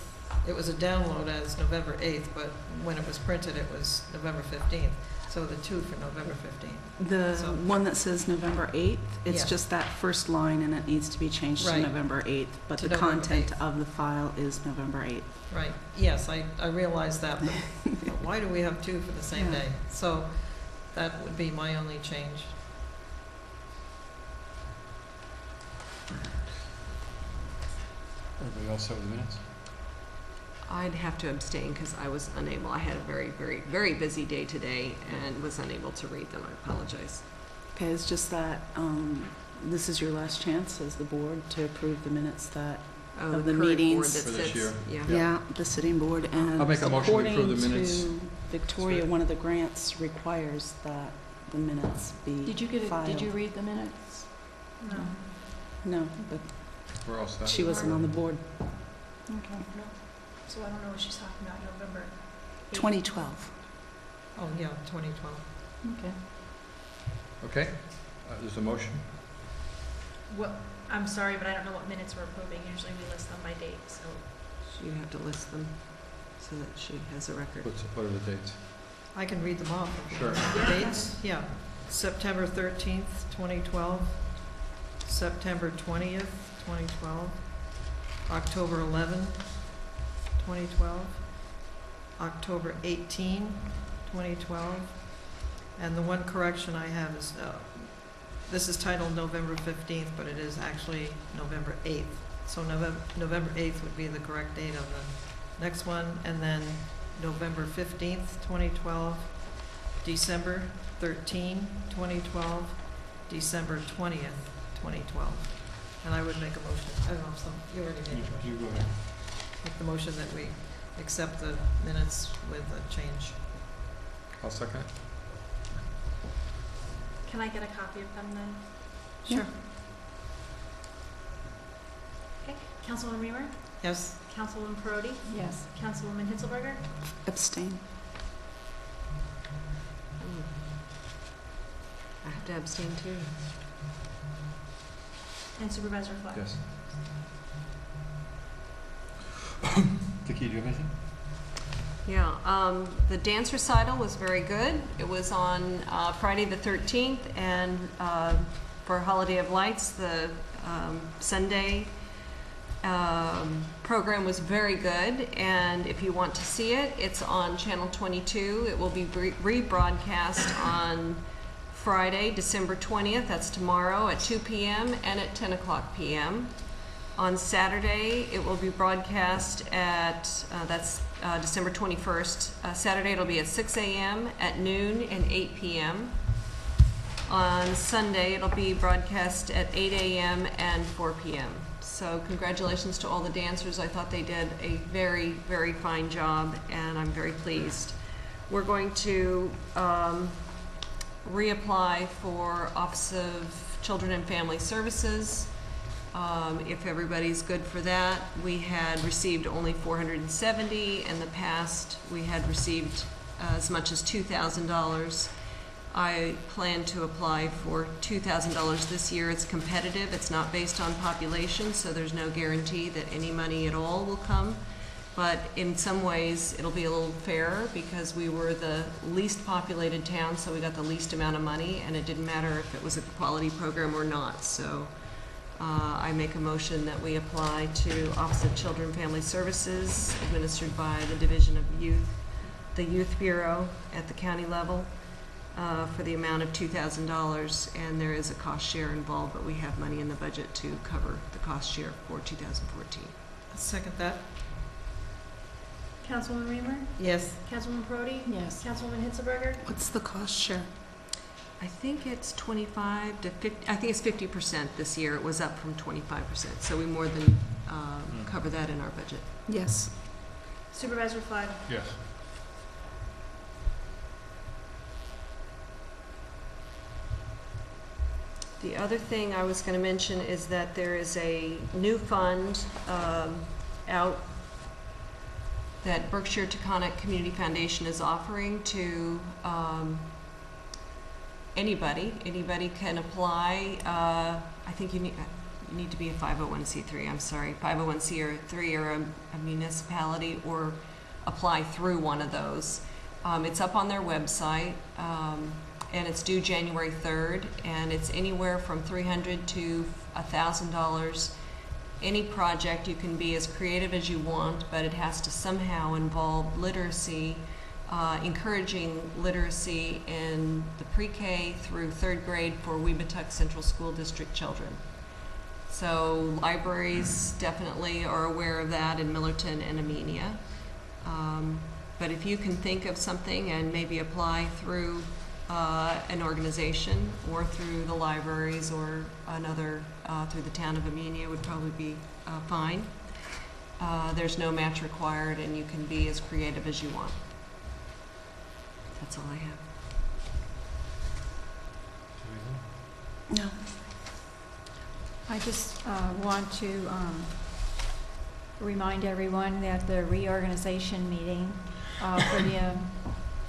it was a download as November 8th, but when it was printed, it was November 15th. So the two for November 15th. The So- one that says November 8th, it's Yeah. just that first line and it needs to be changed to Right. November 8th, but To the November content 8th. of the file is November 8th. Right, yes, I realize that, but why do we have two for the same Yeah. day? So that would be my only change. Everybody else set with the minutes? I'd have to abstain because I was unable. I had a very, very, very busy day today and was unable to read them. I apologize. Okay, it's just that this is your last chance as the board to approve the minutes that, Oh, Of the current board meetings. that For this sits- year. Yeah. yeah, the sitting board, and I'll make a motion to approve the minutes. according to Victoria, Sorry. one of the grants requires that the minutes be Did you get filed. Did you read the minutes? No. No, but We're all set. she wasn't on the board. Okay. So I don't know what she's talking about, November 8th. 2012. Oh, yeah, 2012. Okay. Okay, there's a motion. Well, I'm sorry, but I don't know what minutes we're approving. Usually we list them by date, so. You have to list them so that she has a record. What are the dates? I can read them off. if you Sure. want. The dates, yeah. September 13th, 2012. September 20th, 2012. October 11, 2012. October 18, 2012. And the one correction I have is, this is titled November 15th, but it is actually November 8th. So November 8th would be the correct date of the next one, and then November 15th, 2012, December 13, 2012, December 20th, 2012. And I would make a motion, I don't know if you already made a motion. You go ahead. Make the motion that we accept the minutes with a change. I'll second it. Can I get a copy of them then? Sure. Okay. Councilwoman Reamer? Yes? Councilwoman Perotti? Yes. Councilwoman Hitzelberger? Abstain. I have to abstain too. And Supervisor Fleck? Yes. Vicki, do you have anything? Yeah, the dance recital was very good. It was on Friday the 13th, and for Holiday of Lights, the Sunday program was very good. And if you want to see it, it's on Channel 22. It will be rebroadcast on Friday, December 20th. That's tomorrow at 2 p.m. and at 10 o'clock p.m. On Saturday, it will be broadcast at, December 21st. Saturday, it'll be at 6 a.m., at noon, and 8 p.m. On Sunday, it'll be broadcast at 8 a.m. and 4 p.m. So congratulations to all the dancers. I thought they did a very, very fine job, and I'm very pleased. We're going to reapply for Office of Children and Family Services. If everybody's good for that. We had received only $470. In the past, we had received as much as $2,000. I plan to apply for $2,000 this year. It's competitive. It's not based on population, so there's no guarantee that any money at all will come. But in some ways, it'll be a little fairer because we were the least populated town, so we got the least amount of money, and it didn't matter if it was a quality program or not. So I make a motion that we apply to Office of Children and Family Services, administered by the Division of Youth, the Youth Bureau at the county level, for the amount of $2,000. And there is a cost share involved, but we have money in the budget to cover the cost share for 2014. I'll second that. Councilwoman Reamer? Yes. Councilwoman Perotti? Yes. Councilwoman Hitzelberger? What's the cost share? I think it's 25 to 50, I think it's 50% this year. It was up from 25%. So we more than cover that in our budget. Yes. Supervisor Fleck? Yes. The other thing I was going to mention is that there is a new fund out that Berkshire Taconic Community Foundation is offering to anybody. Anybody can apply. I think you need to be a 501c3. I'm sorry, 501c3 or a municipality, or apply through one of those. It's up on their website, and it's due January 3rd, and it's anywhere from $300 to $1,000. Any project, you can be as creative as you want, but it has to somehow involve literacy, encouraging literacy in the pre-K through 3rd grade for Weebatuck Central School District children. So libraries definitely are aware of that in Millerton and Amenia. But if you can think of something and maybe apply through an organization or through the libraries or another, through the town of Amenia would probably be fine. There's no match required, and you can be as creative as you want. That's all I have. No. I just want to remind everyone that the reorganization meeting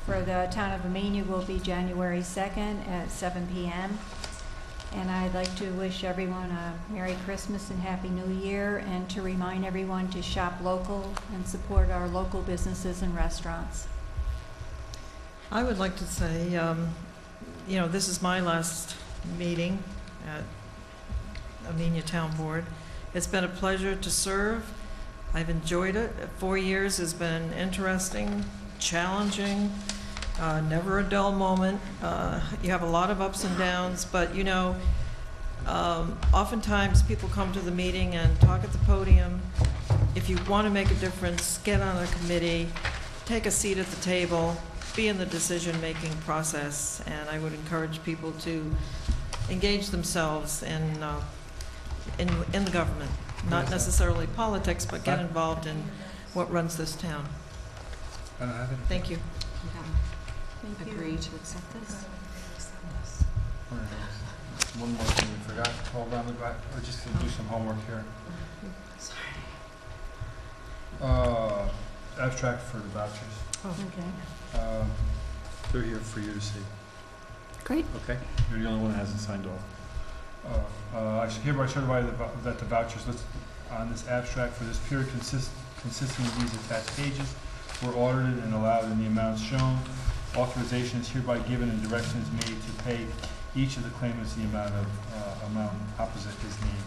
for the town of Amenia will be January 2nd at 7 p.m. And I'd like to wish everyone a Merry Christmas and Happy New Year, and to remind everyone to shop local and support our local businesses and restaurants. I would like to say, this is my last meeting at Amenia Town Board. It's been a pleasure to serve. I've enjoyed it. 4 years has been interesting, challenging, never a dull moment. You have a lot of ups and downs, but oftentimes people come to the meeting and talk at the podium. If you want to make a difference, get on a committee, take a seat at the table, be in the decision-making process, and I would encourage people to engage themselves in the government, not necessarily politics, but get involved in what runs this town. I don't have anything. Thank you. Agree to accept this? One more thing we forgot. Hold on, we're just going to do some homework here. Abstract for the vouchers. Okay. They're here for you to see. Great. Okay? You're the only one that hasn't signed off. I should hereby certify that the vouchers listed on this abstract for this period consisting of these attached pages were audited and allowed in the amounts shown. Authorization is hereby given and direction is made to pay each of the claimants the amount opposite his name.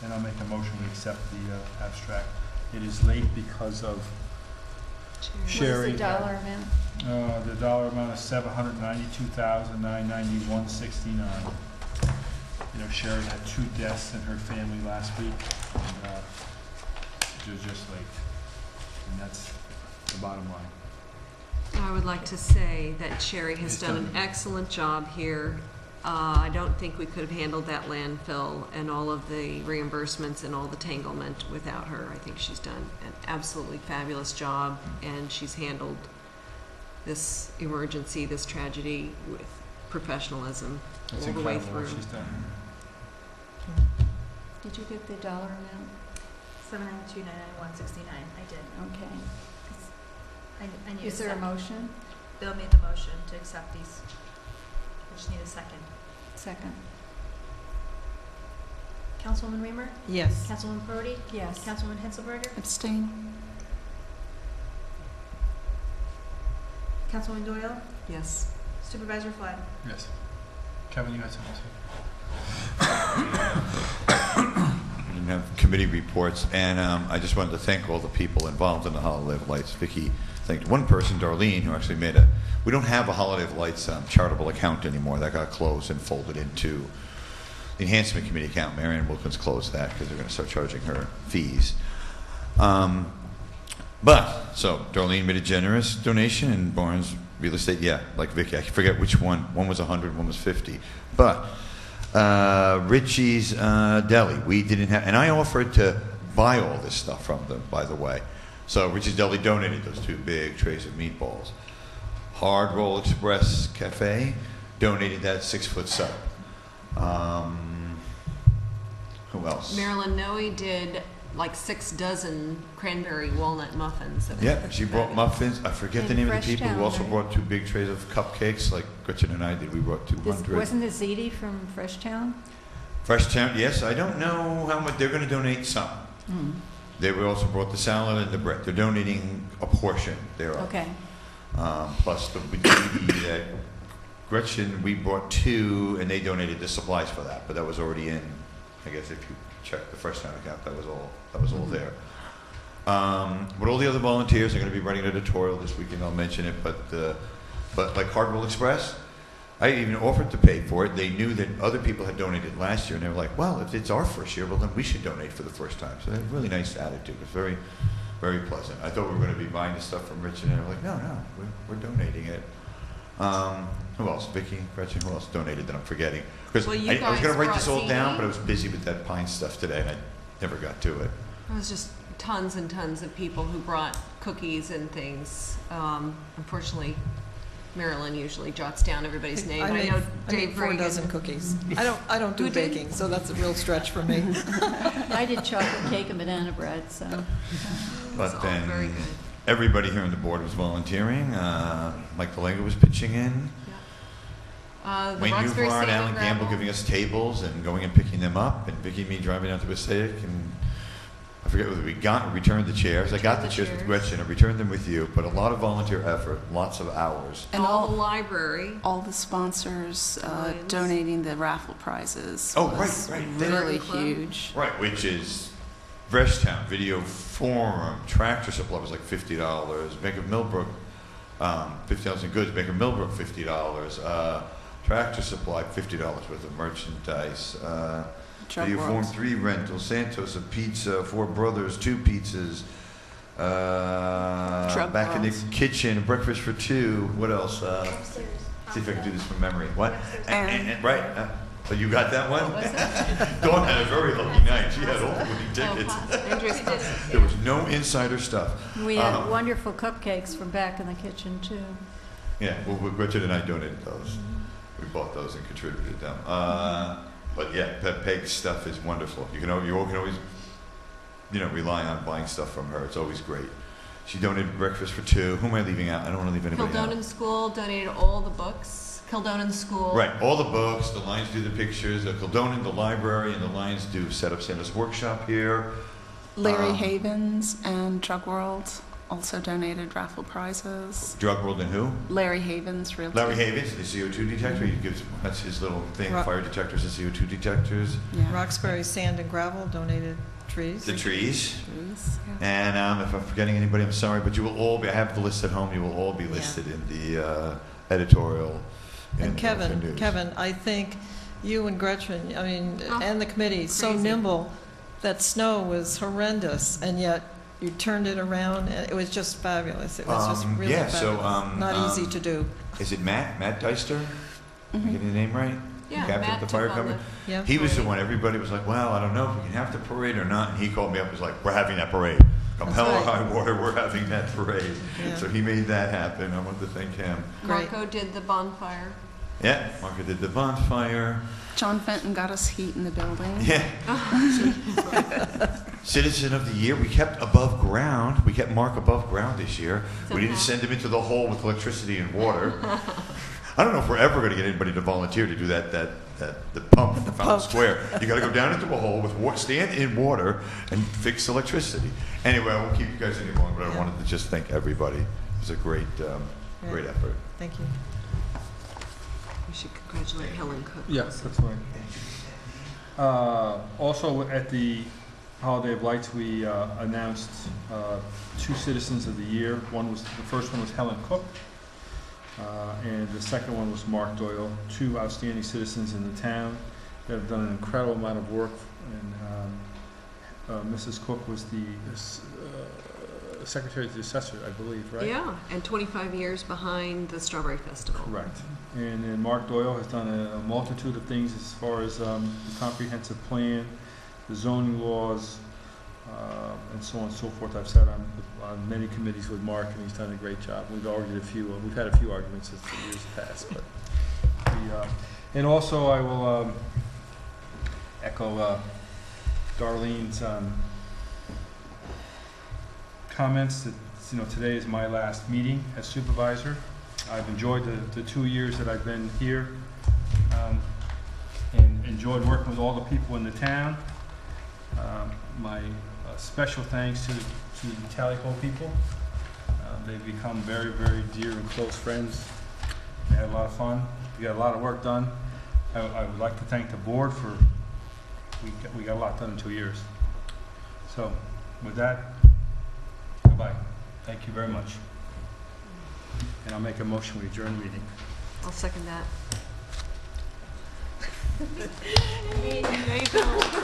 And I'll make a motion we accept the abstract. It is late because of Sherry. What's the dollar amount? The dollar amount is $792,991.69. Sherry had 2 deaths in her family last week, and she was just late. And that's the bottom line. I would like to say that Sherry has done an excellent job here. I don't think we could have handled that landfill and all of the reimbursements and all the tanglement without her. I think she's done an absolutely fabulous job, and she's handled this emergency, this tragedy, with professionalism It's all the way incredible what through. she's done. Did you get the dollar amount? $792,991.69. I did. Okay. I need Is there a motion? Bill made the motion to accept these. I just need a second. Second. Councilwoman Reamer? Yes. Councilwoman Brody? Yes. Councilwoman Henselberger? Abstain? Councilwoman Doyle? Yes. Supervisor Flood? Yes. Kevin, you had something to say? We have committee reports, and I just wanted to thank all the people involved in the Holiday of Lights. Vicki thanked one person, Darlene, who actually made we don't have a Holiday of Lights charitable account anymore. That got closed and folded into the Enhancement Committee account. Marianne Wilkins closed that because they're going to start charging her fees. So Darlene made a generous donation, and Barnes Real Estate, like Vicki, I forget which one. One was 100, one was 50. But Richie's Deli, we didn't have, and I offered to buy all this stuff from them, by the way. So Richie's Deli donated those 2 big trays of meatballs. Hard Roll Express Cafe donated that 6-foot sub. Who else? Marilyn Noe did like 6 dozen cranberry walnut muffins. Yeah, she brought muffins. I forget the And name of the Fresh people who Town, also right? brought 2 big trays of cupcakes, like Gretchen and I did. We brought 200. Wasn't it Ziti from Fresh Town? Fresh Town, yes. I don't know how much. They're going to donate some. They also brought the salad and the bread. They're donating a portion thereof. Okay. plus the DVD that Gretchen, we brought 2, and they donated the supplies for that, but that was already in, I guess if you check the Fresh Town account, that was all there. But all the other volunteers are going to be writing an editorial this weekend, I'll mention it, but like Hardwell Express, I even offered to pay for it. They knew that other people had donated last year, and they were like, well, if it's our first year, well, then we should donate for the first time. So they had a really nice attitude. It was very, very pleasant. I thought we were going to be buying the stuff from Rich, and they were like, no, we're donating it. Who else? Vicky, Gretchen, who else donated that I'm forgetting? Because Well, you I was guys going to write brought this all down, CD? but I was busy with that Pine stuff today, and I never got to it. It was just tons and tons of people who brought cookies and things. Unfortunately, Marilyn usually jots down everybody's name. I know made Dave 4 Reagan. dozen cookies. I don't do Who did? baking, so that's a real stretch for me. I did chocolate cake and banana bread, so. But all very then good. everybody here on the board was volunteering. Mike Delango was pitching in. The Wayne Roxbury Newbart, Sand Alan and Campbell Gravel. giving us tables and going and picking them up, and Vicky and me driving out to Passaic, and I forget whether we returned the chairs. I got the chairs with Gretchen. I returned them with you, but a lot of volunteer effort, lots of hours. And all the all, library. all the sponsors Lions. donating the raffle prizes Oh, was right. really Club. huge. Right, which is Breshtown, Video Forum, Tractor Supply was like $50, Bank of Millbrook, 50,000 goods, Bank of Millbrook $50, Tractor Supply $50 worth of merchandise, Drug Video Forum World. 3 rental, Santos a pizza, Four Brothers 2 pizzas, Drug back in the World. kitchen, breakfast for 2. What else? See if I can do this from memory. What? Right. So you got that one? Dawn had a very lucky night. She had all the winning tickets. Andrew's Pasta. There was no insider stuff. We had wonderful cupcakes from back in the kitchen, too. Yeah, well, Richard and I donated those. We bought those and contributed them. But yeah, Peg's stuff is wonderful. You can always, rely on buying stuff from her. It's always great. She donated breakfast for 2. Who am I leaving out? I don't want to leave anybody out. Kildonan School donated all the books. Kildonan School. Right, all the books, the Lions do the pictures, the Kildonan, the library, and the Lions do set up Santa's workshop here. Larry Havens and Drug World also donated raffle prizes. Drug World and who? Larry Havens, Realty. Larry Havens, the CO2 detector. He gives, that's his little thing, Right. fire detectors and CO2 detectors. Yeah. Roxbury Sand and Gravel donated trees. The trees. Trees, yeah. And if I'm forgetting anybody, I'm sorry, but you will all be, I have the list at home, you will all be listed in the editorial. And in Open News. Kevin, I think you and Gretchen, and the committee, so Crazy. nimble. That snow was horrendous, and yet you turned it around, and it was just fabulous. It was just really yeah, fabulous. so, Not easy to do. Is it Matt Deister? Am I Mhm. getting the name right? Yeah, Captain Matt of the took fire on company? Yeah. He was the one, everybody was like, well, I don't know if we can have the parade or not. And he called me up and was like, we're having that parade. Come That's hell or right. high water, we're having that parade. Yeah. So he made that happen. I want to thank him. Great. Marco did the bonfire. Yeah, Marco did the bonfire. John Fenton got us heat in the building. Yeah. Citizen of the Year, we kept above ground. We kept Mark above ground this year. We didn't send him into the hole with electricity and water. I don't know if we're ever going to get anybody to volunteer to do the pump at the Fountain Square. You got to go down into a hole with stand in water and fix electricity. Anyway, I won't keep you guys any longer, but I Yeah. wanted to just thank everybody. It was a great effort. Thank you. We should congratulate Helen Cook. Yes, that's right. Also, at the Holiday of Lights, we announced 2 Citizens of the Year. The first one was Helen Cook, and the second one was Mark Doyle. 2 outstanding citizens in the town that have done an incredible amount of work. And Mrs. Cook was the Secretary of the Assessor, I believe, right? Yeah, and 25 years behind the Strawberry Festival. Correct. And then Mark Doyle has done a multitude of things as far as the comprehensive plan, the zoning laws, and so on and so forth. I've sat on many committees with Mark, and he's done a great job. We've had a few arguments as the years past, but and also I will echo Darlene's comments that today is my last meeting as supervisor. I've enjoyed the 2 years that I've been here, and enjoyed working with all the people in the town. My special thanks to the Tally Ho people. they've become very, very dear and close friends. We had a lot of fun. We got a lot of work done. I would like to thank the board for, we got a lot done in 2 years. So with that, goodbye. Thank you very much. And I'll make a motion, we adjourn the meeting. I'll second that. No, you don't.